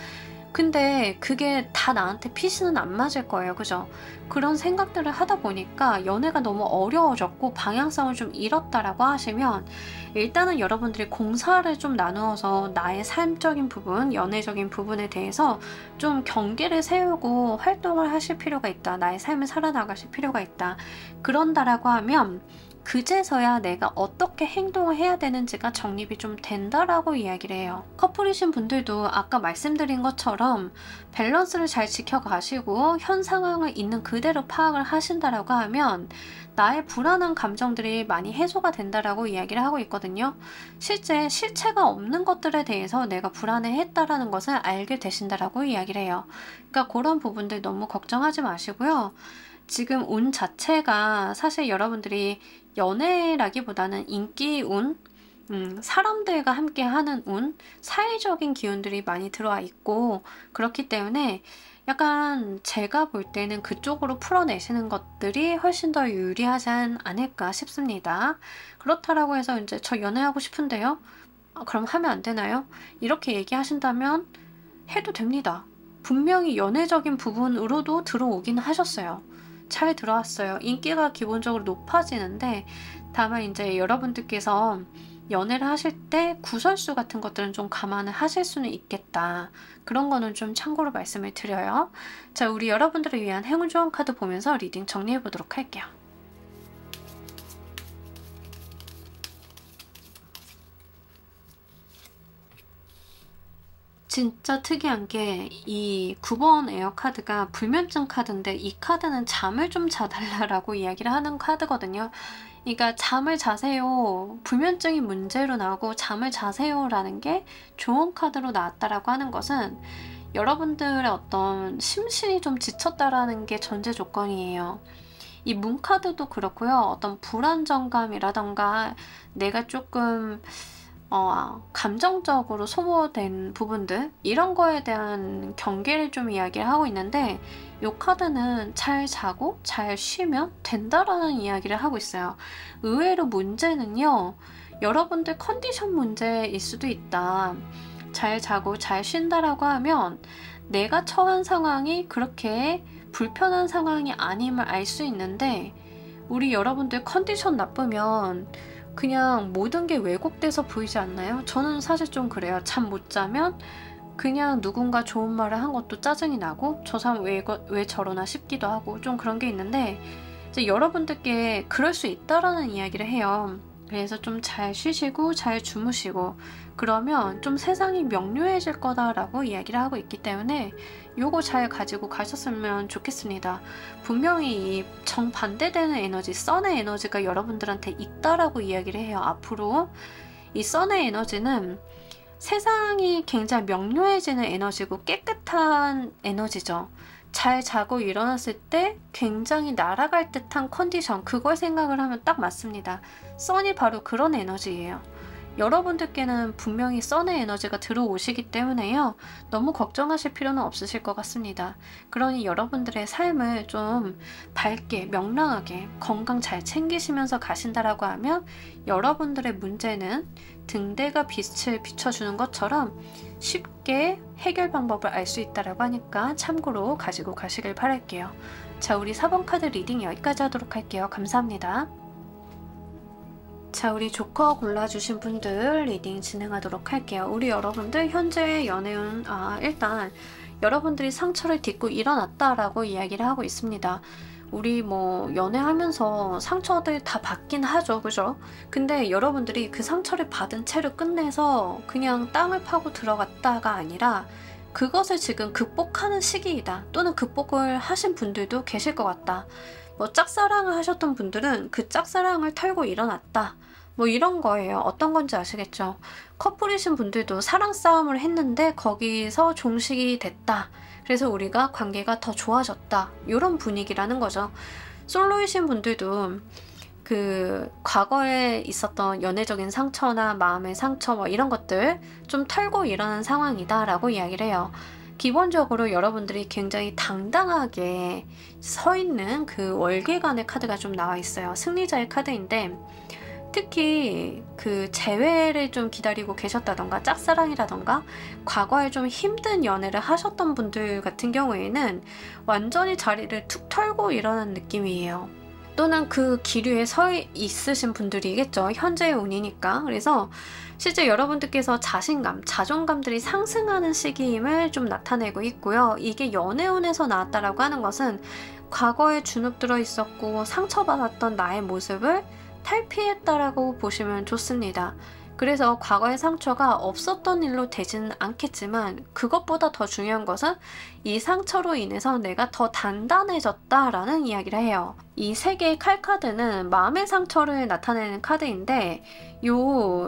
근데 그게 다 나한테 핏은 안 맞을 거예요. 그죠? 그런 생각들을 하다 보니까 연애가 너무 어려워졌고 방향성을 좀 잃었다라고 하시면, 일단은 여러분들이 공사를 좀 나누어서 나의 삶적인 부분, 연애적인 부분에 대해서 좀 경계를 세우고 활동을 하실 필요가 있다. 나의 삶을 살아나가실 필요가 있다. 그런다라고 하면 그제서야 내가 어떻게 행동을 해야 되는지가 정립이 좀 된다라고 이야기를 해요. 커플이신 분들도 아까 말씀드린 것처럼 밸런스를 잘 지켜가시고 현 상황을 있는 그대로 파악을 하신다라고 하면 나의 불안한 감정들이 많이 해소가 된다라고 이야기를 하고 있거든요. 실제 실체가 없는 것들에 대해서 내가 불안해했다라는 것을 알게 되신다라고 이야기를 해요. 그러니까 그런 부분들 너무 걱정하지 마시고요. 지금 운 자체가 사실 여러분들이 연애라기보다는 인기 운, 사람들과 함께 하는 운, 사회적인 기운들이 많이 들어와 있고, 그렇기 때문에 약간 제가 볼 때는 그쪽으로 풀어내시는 것들이 훨씬 더 유리하지 않을까 싶습니다. 그렇다라고 해서 이제 저 연애하고 싶은데요? 그럼 하면 안 되나요? 이렇게 얘기하신다면 해도 됩니다. 분명히 연애적인 부분으로도 들어오긴 하셨어요. 잘 들어왔어요. 인기가 기본적으로 높아지는데, 다만 이제 여러분들께서 연애를 하실 때 구설수 같은 것들은 좀 감안을 하실 수는 있겠다. 그런 거는 좀 참고로 말씀을 드려요. 자, 우리 여러분들을 위한 행운 조언 카드 보면서 리딩 정리해 보도록 할게요. 진짜 특이한 게 이 9번 에어 카드가 불면증 카드인데, 이 카드는 잠을 좀 자달라고 이야기를 하는 카드거든요. 그러니까 잠을 자세요, 불면증이 문제로 나오고 잠을 자세요 라는 게 좋은 카드로 나왔다라고 하는 것은 여러분들의 어떤 심신이 좀 지쳤다라는 게 전제 조건이에요. 이 문 카드도 그렇고요. 어떤 불안정감이라던가 내가 조금 감정적으로 소모된 부분들, 이런 거에 대한 경계를 좀 이야기를 하고 있는데, 이 카드는 잘 자고 잘 쉬면 된다라는 이야기를 하고 있어요. 의외로 문제는요, 여러분들 컨디션 문제일 수도 있다. 잘 자고 잘 쉰다라고 하면 내가 처한 상황이 그렇게 불편한 상황이 아님을 알 수 있는데, 우리 여러분들 컨디션 나쁘면 그냥 모든 게 왜곡돼서 보이지 않나요? 저는 사실 좀 그래요. 잠 못 자면 그냥 누군가 좋은 말을 한 것도 짜증이 나고, 저 사람 왜 저러나 싶기도 하고, 좀 그런 게 있는데, 이제 여러분들께 그럴 수 있다라는 이야기를 해요. 그래서 좀 잘 쉬시고 잘 주무시고 그러면 좀 세상이 명료해질 거다라고 이야기를 하고 있기 때문에 요거 잘 가지고 가셨으면 좋겠습니다. 분명히 이 정반대되는 에너지, 선의 에너지가 여러분들한테 있다라고 이야기를 해요. 앞으로 이 선의 에너지는 세상이 굉장히 명료해지는 에너지고 깨끗한 에너지죠. 잘 자고 일어났을 때 굉장히 날아갈 듯한 컨디션, 그걸 생각을 하면 딱 맞습니다. 선이 바로 그런 에너지예요. 여러분들께는 분명히 선의 에너지가 들어오시기 때문에요. 너무 걱정하실 필요는 없으실 것 같습니다. 그러니 여러분들의 삶을 좀 밝게, 명랑하게, 건강 잘 챙기시면서 가신다라고 하면 여러분들의 문제는 등대가 빛을 비춰주는 것처럼 쉽게 해결 방법을 알 수 있다라고 하니까 참고로 가지고 가시길 바랄게요. 자, 우리 4번 카드 리딩 여기까지 하도록 할게요. 감사합니다. 자, 우리 조커 골라주신 분들 리딩 진행하도록 할게요. 우리 여러분들 현재 연애운, 일단 여러분들이 상처를 딛고 일어났다라고 이야기를 하고 있습니다. 우리 뭐 연애하면서 상처들 다 받긴 하죠, 그죠? 근데 여러분들이 그 상처를 받은 채로 끝내서 그냥 땅을 파고 들어갔다가 아니라 그것을 지금 극복하는 시기이다, 또는 극복을 하신 분들도 계실 것 같다. 뭐 짝사랑을 하셨던 분들은 그 짝사랑을 털고 일어났다. 뭐 이런 거예요. 어떤 건지 아시겠죠? 커플이신 분들도 사랑 싸움을 했는데 거기서 종식이 됐다. 그래서 우리가 관계가 더 좋아졌다. 이런 분위기라는 거죠. 솔로이신 분들도 그 과거에 있었던 연애적인 상처나 마음의 상처 뭐 이런 것들 좀 털고 일어난 상황이다 라고 이야기를 해요. 기본적으로 여러분들이 굉장히 당당하게 서 있는 그 월계관의 카드가 좀 나와 있어요. 승리자의 카드인데 특히 그 재회를 좀 기다리고 계셨다던가 짝사랑이라던가 과거에 좀 힘든 연애를 하셨던 분들 같은 경우에는 완전히 자리를 툭 털고 일어난 느낌이에요. 또는 그 기류에 서 있으신 분들이겠죠. 현재의 운이니까. 그래서 실제 여러분들께서 자신감, 자존감들이 상승하는 시기임을 좀 나타내고 있고요. 이게 연애운에서 나왔다라고 하는 것은 과거에 주눅 들어 있었고 상처받았던 나의 모습을 탈피했다라고 보시면 좋습니다. 그래서 과거의 상처가 없었던 일로 되지는 않겠지만 그것보다 더 중요한 것은 이 상처로 인해서 내가 더 단단해졌다라는 이야기를 해요. 이 세 개의 칼카드는 마음의 상처를 나타내는 카드인데 요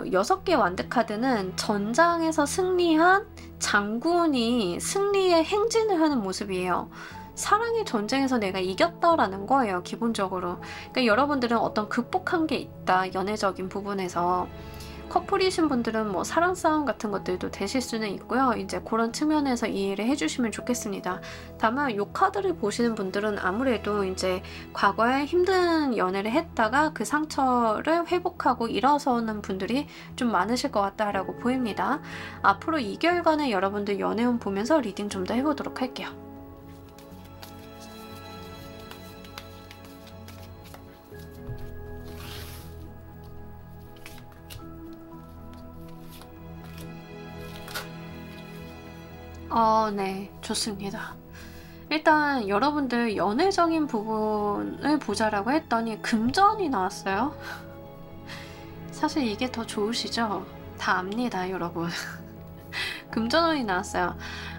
6개 완드 카드는 전장에서 승리한 장군이 승리의 행진을 하는 모습이에요. 사랑의 전쟁에서 내가 이겼다라는 거예요. 기본적으로. 그러니까 여러분들은 어떤 극복한 게 있다. 연애적인 부분에서. 커플이신 분들은 뭐 사랑 싸움 같은 것들도 되실 수는 있고요. 이제 그런 측면에서 이해를 해주시면 좋겠습니다. 다만 이 카드를 보시는 분들은 아무래도 이제 과거에 힘든 연애를 했다가 그 상처를 회복하고 일어서는 분들이 좀 많으실 것 같다라고 보입니다. 앞으로 2개월간의 여러분들 연애운 보면서 리딩 좀 더 해보도록 할게요. 네, 좋습니다. 일단 여러분들 연애적인 부분을 보자라고 했더니 금전이 나왔어요. 사실 이게 더 좋으시죠? 다 압니다, 여러분. 금전운이 나왔어요.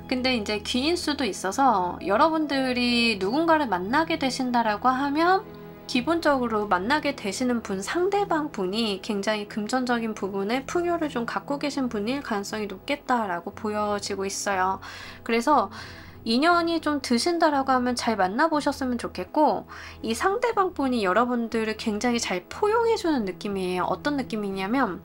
근데 이제 귀인 수도 있어서 여러분들이 누군가를 만나게 되신다라고 하면 기본적으로 만나게 되시는 분, 상대방 분이 굉장히 금전적인 부분에 풍요를 좀 갖고 계신 분일 가능성이 높겠다라고 보여지고 있어요. 그래서 인연이 좀 드신다라고 하면 잘 만나보셨으면 좋겠고 이 상대방 분이 여러분들을 굉장히 잘 포용해주는 느낌이에요. 어떤 느낌이냐면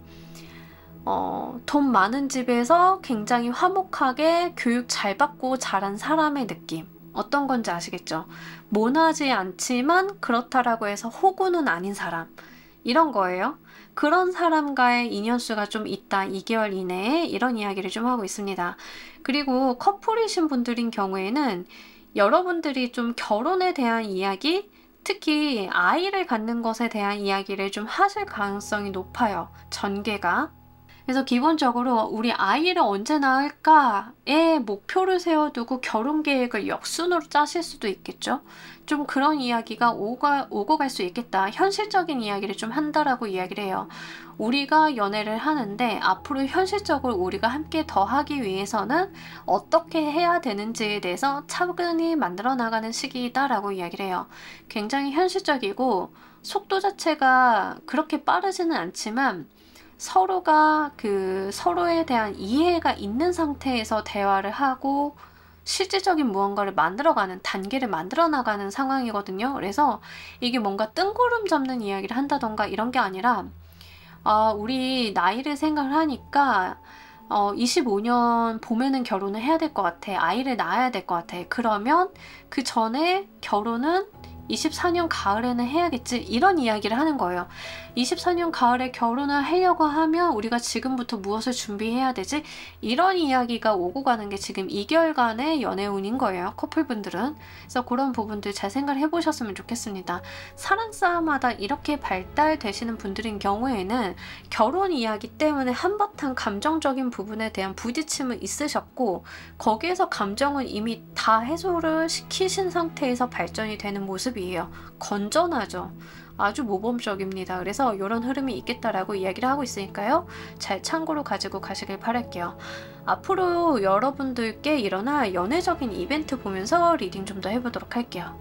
돈 많은 집에서 굉장히 화목하게 교육 잘 받고 자란 사람의 느낌. 어떤 건지 아시겠죠? 모나지 않지만 그렇다라고 해서 호구는 아닌 사람. 이런 거예요. 그런 사람과의 인연수가 좀 있다. 2개월 이내에 이런 이야기를 좀 하고 있습니다. 그리고 커플이신 분들인 경우에는 여러분들이 좀 결혼에 대한 이야기, 특히 아이를 갖는 것에 대한 이야기를 좀 하실 가능성이 높아요. 전개가. 그래서 기본적으로 우리 아이를 언제 낳을까에 목표를 세워두고 결혼 계획을 역순으로 짜실 수도 있겠죠. 좀 그런 이야기가 오고 갈 수 있겠다. 현실적인 이야기를 좀 한다라고 이야기를 해요. 우리가 연애를 하는데 앞으로 현실적으로 우리가 함께 더 하기 위해서는 어떻게 해야 되는지에 대해서 차분히 만들어 나가는 시기이다라고 이야기를 해요. 굉장히 현실적이고 속도 자체가 그렇게 빠르지는 않지만 서로가 서로에 대한 이해가 있는 상태에서 대화를 하고 실질적인 무언가를 만들어가는 단계를 만들어 나가는 상황이거든요. 그래서 이게 뭔가 뜬구름 잡는 이야기를 한다던가 이런 게 아니라 우리 나이를 생각을 하니까 25년 봄에는 결혼을 해야 될 것 같아. 아이를 낳아야 될 것 같아. 그러면 그 전에 결혼은 24년 가을에는 해야겠지. 이런 이야기를 하는 거예요. 24년 가을에 결혼을 하려고 하면 우리가 지금부터 무엇을 준비해야 되지? 이런 이야기가 오고 가는 게 지금 2개월간의 연애운인 거예요. 커플분들은. 그래서 그런 부분들 잘 생각을 해보셨으면 좋겠습니다. 사랑 싸움하다 이렇게 발달되시는 분들인 경우에는 결혼 이야기 때문에 한바탕 감정적인 부분에 대한 부딪힘은 있으셨고 거기에서 감정은 이미 다 해소를 시키신 상태에서 발전이 되는 모습이에요. 건전하죠. 아주 모범적입니다. 그래서 이런 흐름이 있겠다라고 이야기를 하고 있으니까요. 잘 참고로 가지고 가시길 바랄게요. 앞으로 여러분들께 일어날 연애적인 이벤트 보면서 리딩 좀 더 해보도록 할게요.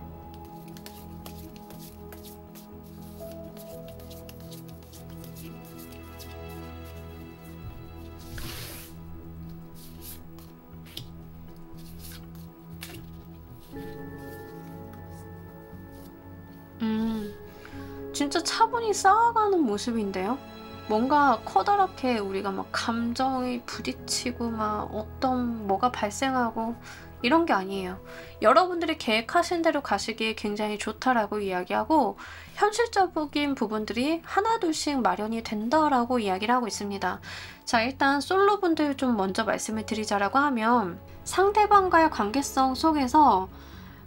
진짜 차분히 쌓아가는 모습인데요. 뭔가 커다랗게 우리가 막 감정이 부딪히고 막 어떤 뭐가 발생하고 이런 게 아니에요. 여러분들이 계획하신 대로 가시기에 굉장히 좋다라고 이야기하고 현실적인 부분들이 하나둘씩 마련이 된다라고 이야기를 하고 있습니다. 자, 일단 솔로분들 좀 먼저 말씀을 드리자라고 하면 상대방과의 관계성 속에서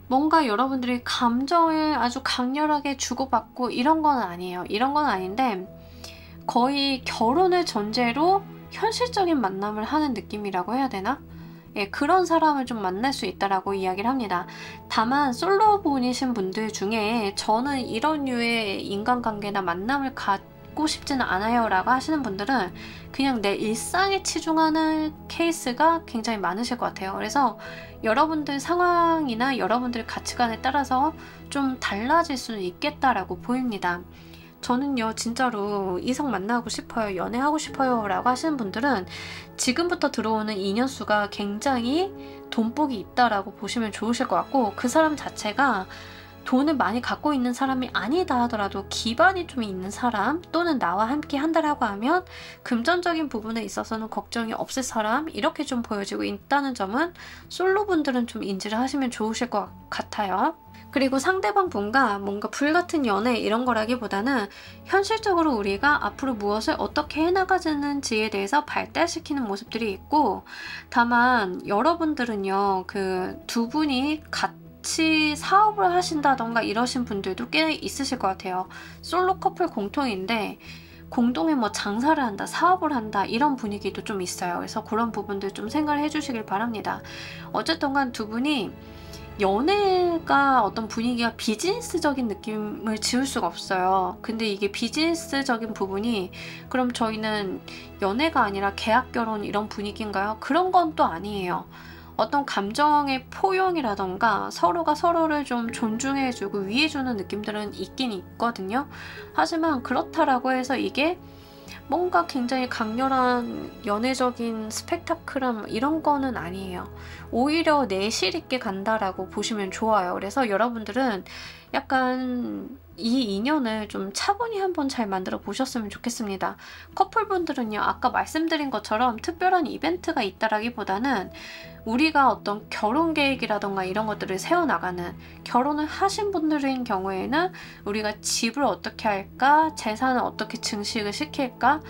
뭔가 여러분들이 감정을 아주 강렬하게 주고받고 이런 건 아니에요. 이런 건 아닌데 거의 결혼을 전제로 현실적인 만남을 하는 느낌이라고 해야 되나? 예, 그런 사람을 좀 만날 수 있다라고 이야기를 합니다. 다만 솔로분이신 분들 중에 저는 이런 류의 인간관계나 만남을 갖고 싶지는 않아요 라고 하시는 분들은 그냥 내 일상에 치중하는 케이스가 굉장히 많으실 것 같아요. 그래서 여러분들 상황이나 여러분들 가치관에 따라서 좀 달라질 수는 있겠다라고 보입니다. 저는요 진짜로 이성 만나고 싶어요, 연애하고 싶어요 라고 하시는 분들은 지금부터 들어오는 인연수가 굉장히 돈복이 있다라고 보시면 좋으실 것 같고, 그 사람 자체가 돈을 많이 갖고 있는 사람이 아니다 하더라도 기반이 좀 있는 사람 또는 나와 함께 한다라고 하면 금전적인 부분에 있어서는 걱정이 없을 사람, 이렇게 좀 보여지고 있다는 점은 솔로분들은 좀 인지를 하시면 좋으실 것 같아요. 그리고 상대방 분과 뭔가 불같은 연애 이런 거라기보다는 현실적으로 우리가 앞으로 무엇을 어떻게 해나가는지에 대해서 발달시키는 모습들이 있고, 다만 여러분들은요 그 두 분이 같이 사업을 하신다던가 이러신 분들도 꽤 있으실 것 같아요. 솔로 커플 공통인데 공동에 뭐 장사를 한다, 사업을 한다 이런 분위기도 좀 있어요. 그래서 그런 부분들 좀 생각을 해주시길 바랍니다. 어쨌든 간 두 분이 연애가 어떤 분위기가 비즈니스적인 느낌을 지울 수가 없어요. 근데 이게 비즈니스적인 부분이 그럼 저희는 연애가 아니라 계약 결혼 이런 분위기인가요? 그런 건 또 아니에요. 어떤 감정의 포용이라던가 서로가 서로를 좀 존중해주고 위해주는 느낌들은 있긴 있거든요. 하지만 그렇다라고 해서 이게 뭔가 굉장히 강렬한 연애적인 스펙타클한 이런 거는 아니에요. 오히려 내실 있게 간다라고 보시면 좋아요. 그래서 여러분들은 약간 이 인연을 좀 차분히 한번 잘 만들어 보셨으면 좋겠습니다. 커플분들은요 아까 말씀드린 것처럼 특별한 이벤트가 있다라기보다는 우리가 어떤 결혼 계획이라던가 이런 것들을 세워나가는, 결혼을 하신 분들인 경우에는 우리가 집을 어떻게 할까, 재산을 어떻게 증식을 시킬까,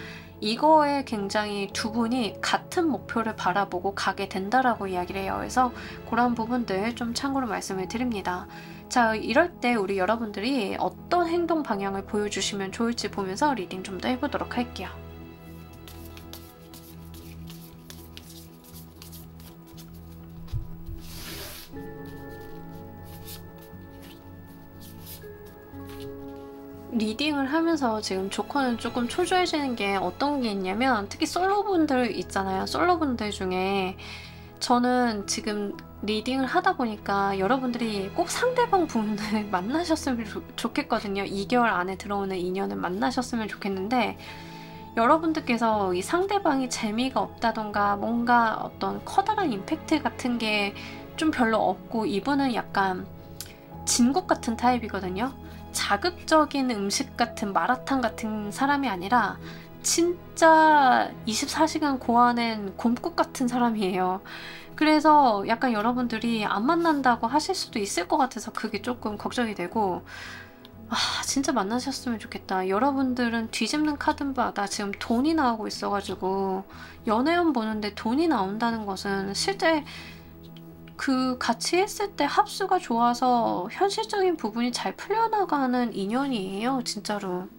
이거에 굉장히 두 분이 같은 목표를 바라보고 가게 된다라고 이야기를 해요. 그래서 그런 부분들 좀 참고로 말씀을 드립니다. 자, 이럴 때 우리 여러분들이 어떤 행동 방향을 보여주시면 좋을지 보면서 리딩 좀 더 해보도록 할게요. 리딩을 하면서 지금 조커는 조금 초조해지는 게 어떤 게 있냐면, 특히 솔로분들 있잖아요. 솔로분들 중에 저는 지금 리딩을 하다 보니까 여러분들이 꼭 상대방 분을 만나셨으면 좋겠거든요. 2개월 안에 들어오는 인연을 만나셨으면 좋겠는데, 여러분들께서 이 상대방이 재미가 없다던가 뭔가 어떤 커다란 임팩트 같은 게 좀 별로 없고, 이분은 약간 진국 같은 타입이거든요. 자극적인 음식 같은 마라탕 같은 사람이 아니라 진짜 24시간 고아낸 곰국 같은 사람이에요. 그래서 약간 여러분들이 안 만난다고 하실 수도 있을 것 같아서 그게 조금 걱정이 되고, 진짜 만나셨으면 좋겠다. 여러분들은 뒤집는 카드마다 지금 돈이 나오고 있어가지고 연애운 보는데 돈이 나온다는 것은 실제 그 같이 했을 때 합수가 좋아서 현실적인 부분이 잘 풀려나가는 인연이에요. 진짜로.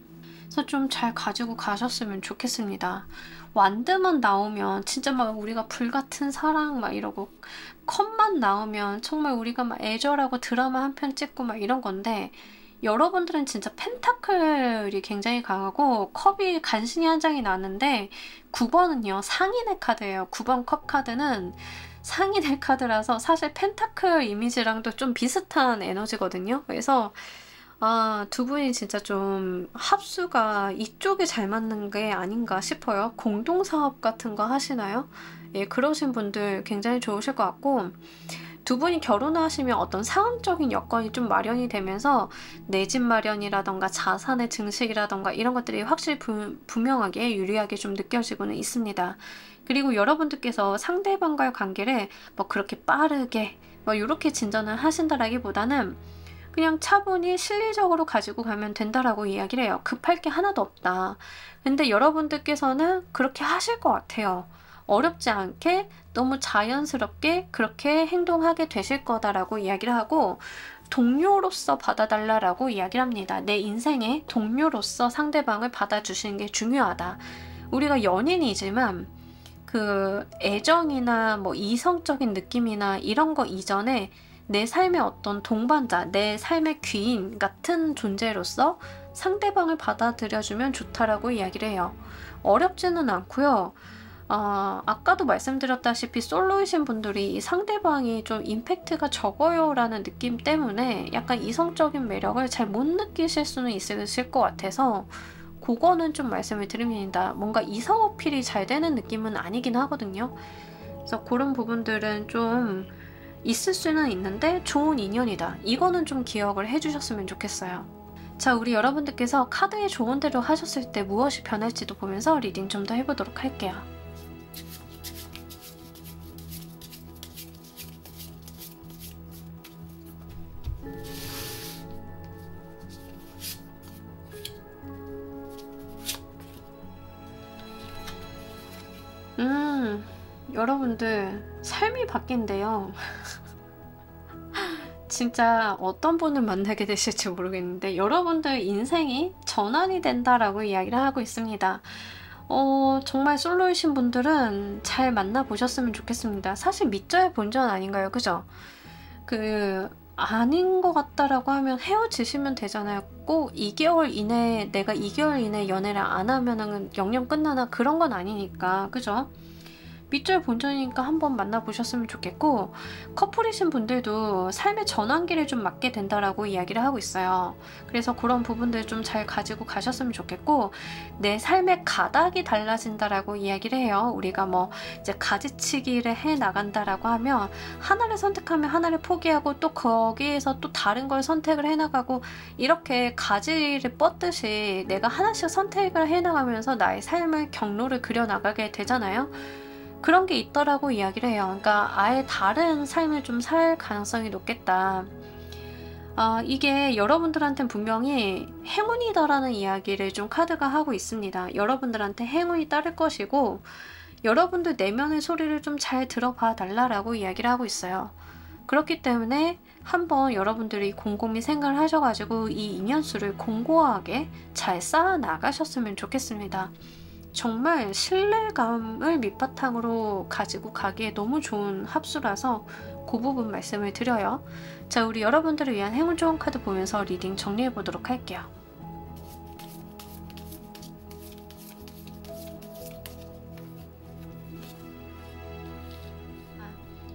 그래서 좀 잘 가지고 가셨으면 좋겠습니다. 완드만 나오면 진짜 막 우리가 불같은 사랑 막 이러고, 컵만 나오면 정말 우리가 막 애절하고 드라마 한 편 찍고 막 이런 건데, 여러분들은 진짜 펜타클이 굉장히 강하고 컵이 간신히 한 장이 나는데 9번은요 상인의 카드예요. 9번 컵 카드는 상인의 카드라서 사실 펜타클 이미지랑도 좀 비슷한 에너지거든요. 그래서 두 분이 진짜 좀 합수가 이쪽에 잘 맞는 게 아닌가 싶어요. 공동사업 같은 거 하시나요? 예, 그러신 분들 굉장히 좋으실 것 같고, 두 분이 결혼하시면 어떤 상황적인 여건이 좀 마련이 되면서 내 집 마련이라던가 자산의 증식이라던가 이런 것들이 확실히 분명하게 유리하게 좀 느껴지고는 있습니다. 그리고 여러분들께서 상대방과의 관계를 뭐 그렇게 빠르게 뭐 이렇게 진전을 하신다라기보다는 그냥 차분히 실리적으로 가지고 가면 된다라고 이야기를 해요. 급할 게 하나도 없다. 근데 여러분들께서는 그렇게 하실 것 같아요. 어렵지 않게 너무 자연스럽게 그렇게 행동하게 되실 거다라고 이야기를 하고, 동료로서 받아달라라고 이야기를 합니다. 내 인생의 동료로서 상대방을 받아주시는 게 중요하다. 우리가 연인이지만 그 애정이나 뭐 이성적인 느낌이나 이런 거 이전에 내 삶의 어떤 동반자, 내 삶의 귀인 같은 존재로서 상대방을 받아들여주면 좋다라고 이야기를 해요. 어렵지는 않고요. 아까도 말씀드렸다시피 솔로이신 분들이 이 상대방이 좀 임팩트가 적어요 라는 느낌 때문에 약간 이성적인 매력을 잘 못 느끼실 수는 있으실 것 같아서 그거는 좀 말씀을 드립니다. 뭔가 이성 어필이 잘 되는 느낌은 아니긴 하거든요. 그래서 그런 부분들은 좀 있을 수는 있는데 좋은 인연이다. 이거는 좀 기억을 해주셨으면 좋겠어요. 자, 우리 여러분들께서 카드의 조언대로 하셨을 때 무엇이 변할지도 보면서 리딩 좀 더 해보도록 할게요. 여러분들 삶이 바뀐대요. 진짜 어떤 분을 만나게 되실지 모르겠는데 여러분들 인생이 전환이 된다라고 이야기를 하고 있습니다. 정말 솔로이신 분들은 잘 만나보셨으면 좋겠습니다. 사실 밑져야 본전 아닌가요? 그죠? 아닌 것 같다라고 하면 헤어지시면 되잖아요. 꼭 2개월 이내에 내가 2개월 이내 연애를 안 하면은 영영 끝나나 그런 건 아니니까. 그죠? 밑줄 본전이니까 한번 만나보셨으면 좋겠고, 커플이신 분들도 삶의 전환기를 좀 맞게 된다라고 이야기를 하고 있어요. 그래서 그런 부분들 좀 잘 가지고 가셨으면 좋겠고, 내 삶의 가닥이 달라진다라고 이야기를 해요. 우리가 뭐 이제 가지치기를 해 나간다라고 하면 하나를 선택하면 하나를 포기하고 또 거기에서 또 다른 걸 선택을 해 나가고, 이렇게 가지를 뻗듯이 내가 하나씩 선택을 해 나가면서 나의 삶의 경로를 그려 나가게 되잖아요. 그런 게 있더라고 이야기를 해요. 그러니까 아예 다른 삶을 좀 살 가능성이 높겠다. 이게 여러분들한테는 분명히 행운이다라는 이야기를 좀 카드가 하고 있습니다. 여러분들한테 행운이 따를 것이고, 여러분들 내면의 소리를 좀 잘 들어봐 달라라고 이야기를 하고 있어요. 그렇기 때문에 한번 여러분들이 곰곰이 생각을 하셔가지고 이 인연수를 공고하게 잘 쌓아 나가셨으면 좋겠습니다. 정말 신뢰감을 밑바탕으로 가지고 가기에 너무 좋은 합수라서 그 부분 말씀을 드려요. 자, 우리 여러분들을 위한 행운 좋은 카드 보면서 리딩 정리해 보도록 할게요.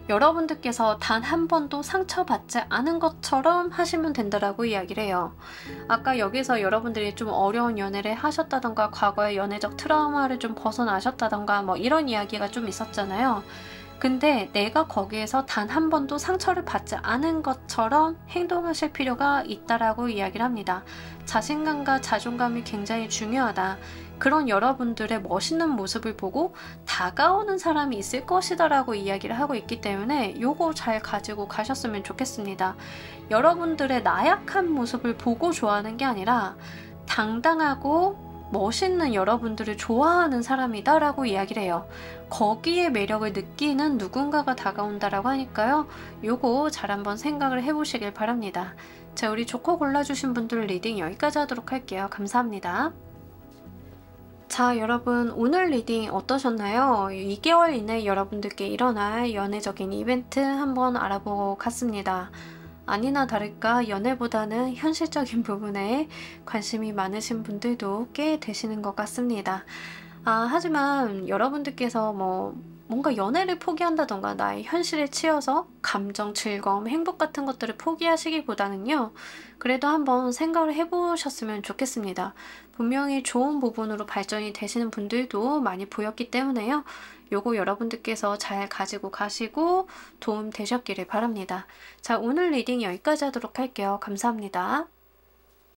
여러분들께서 단 한 번도 상처받지 않은 것처럼 하시면 된다라고 이야기를 해요. 아까 여기서 여러분들이 좀 어려운 연애를 하셨다던가 과거의 연애적 트라우마를 좀 벗어나셨다던가 뭐 이런 이야기가 좀 있었잖아요. 근데 내가 거기에서 단 한 번도 상처를 받지 않은 것처럼 행동하실 필요가 있다라고 이야기를 합니다. 자신감과 자존감이 굉장히 중요하다. 그런 여러분들의 멋있는 모습을 보고 다가오는 사람이 있을 것이다 라고 이야기를 하고 있기 때문에 요거 잘 가지고 가셨으면 좋겠습니다. 여러분들의 나약한 모습을 보고 좋아하는 게 아니라 당당하고 멋있는 여러분들을 좋아하는 사람이다 라고 이야기를 해요. 거기에 매력을 느끼는 누군가가 다가온다라고 하니까요. 요거 잘 한번 생각을 해보시길 바랍니다. 자, 우리 조커 골라주신 분들 리딩 여기까지 하도록 할게요. 감사합니다. 자, 여러분 오늘 리딩 어떠셨나요? 2개월 이내 여러분들께 일어날 연애적인 이벤트 한번 알아보고 갔습니다. 아니나 다를까 연애보다는 현실적인 부분에 관심이 많으신 분들도 꽤 되시는 것 같습니다. 하지만 여러분들께서 뭐 뭔가 연애를 포기한다던가 나의 현실에 치여서 감정, 즐거움, 행복 같은 것들을 포기하시기보다는요. 그래도 한번 생각을 해보셨으면 좋겠습니다. 분명히 좋은 부분으로 발전이 되시는 분들도 많이 보였기 때문에요. 요거 여러분들께서 잘 가지고 가시고 도움 되셨기를 바랍니다. 자, 오늘 리딩 여기까지 하도록 할게요. 감사합니다.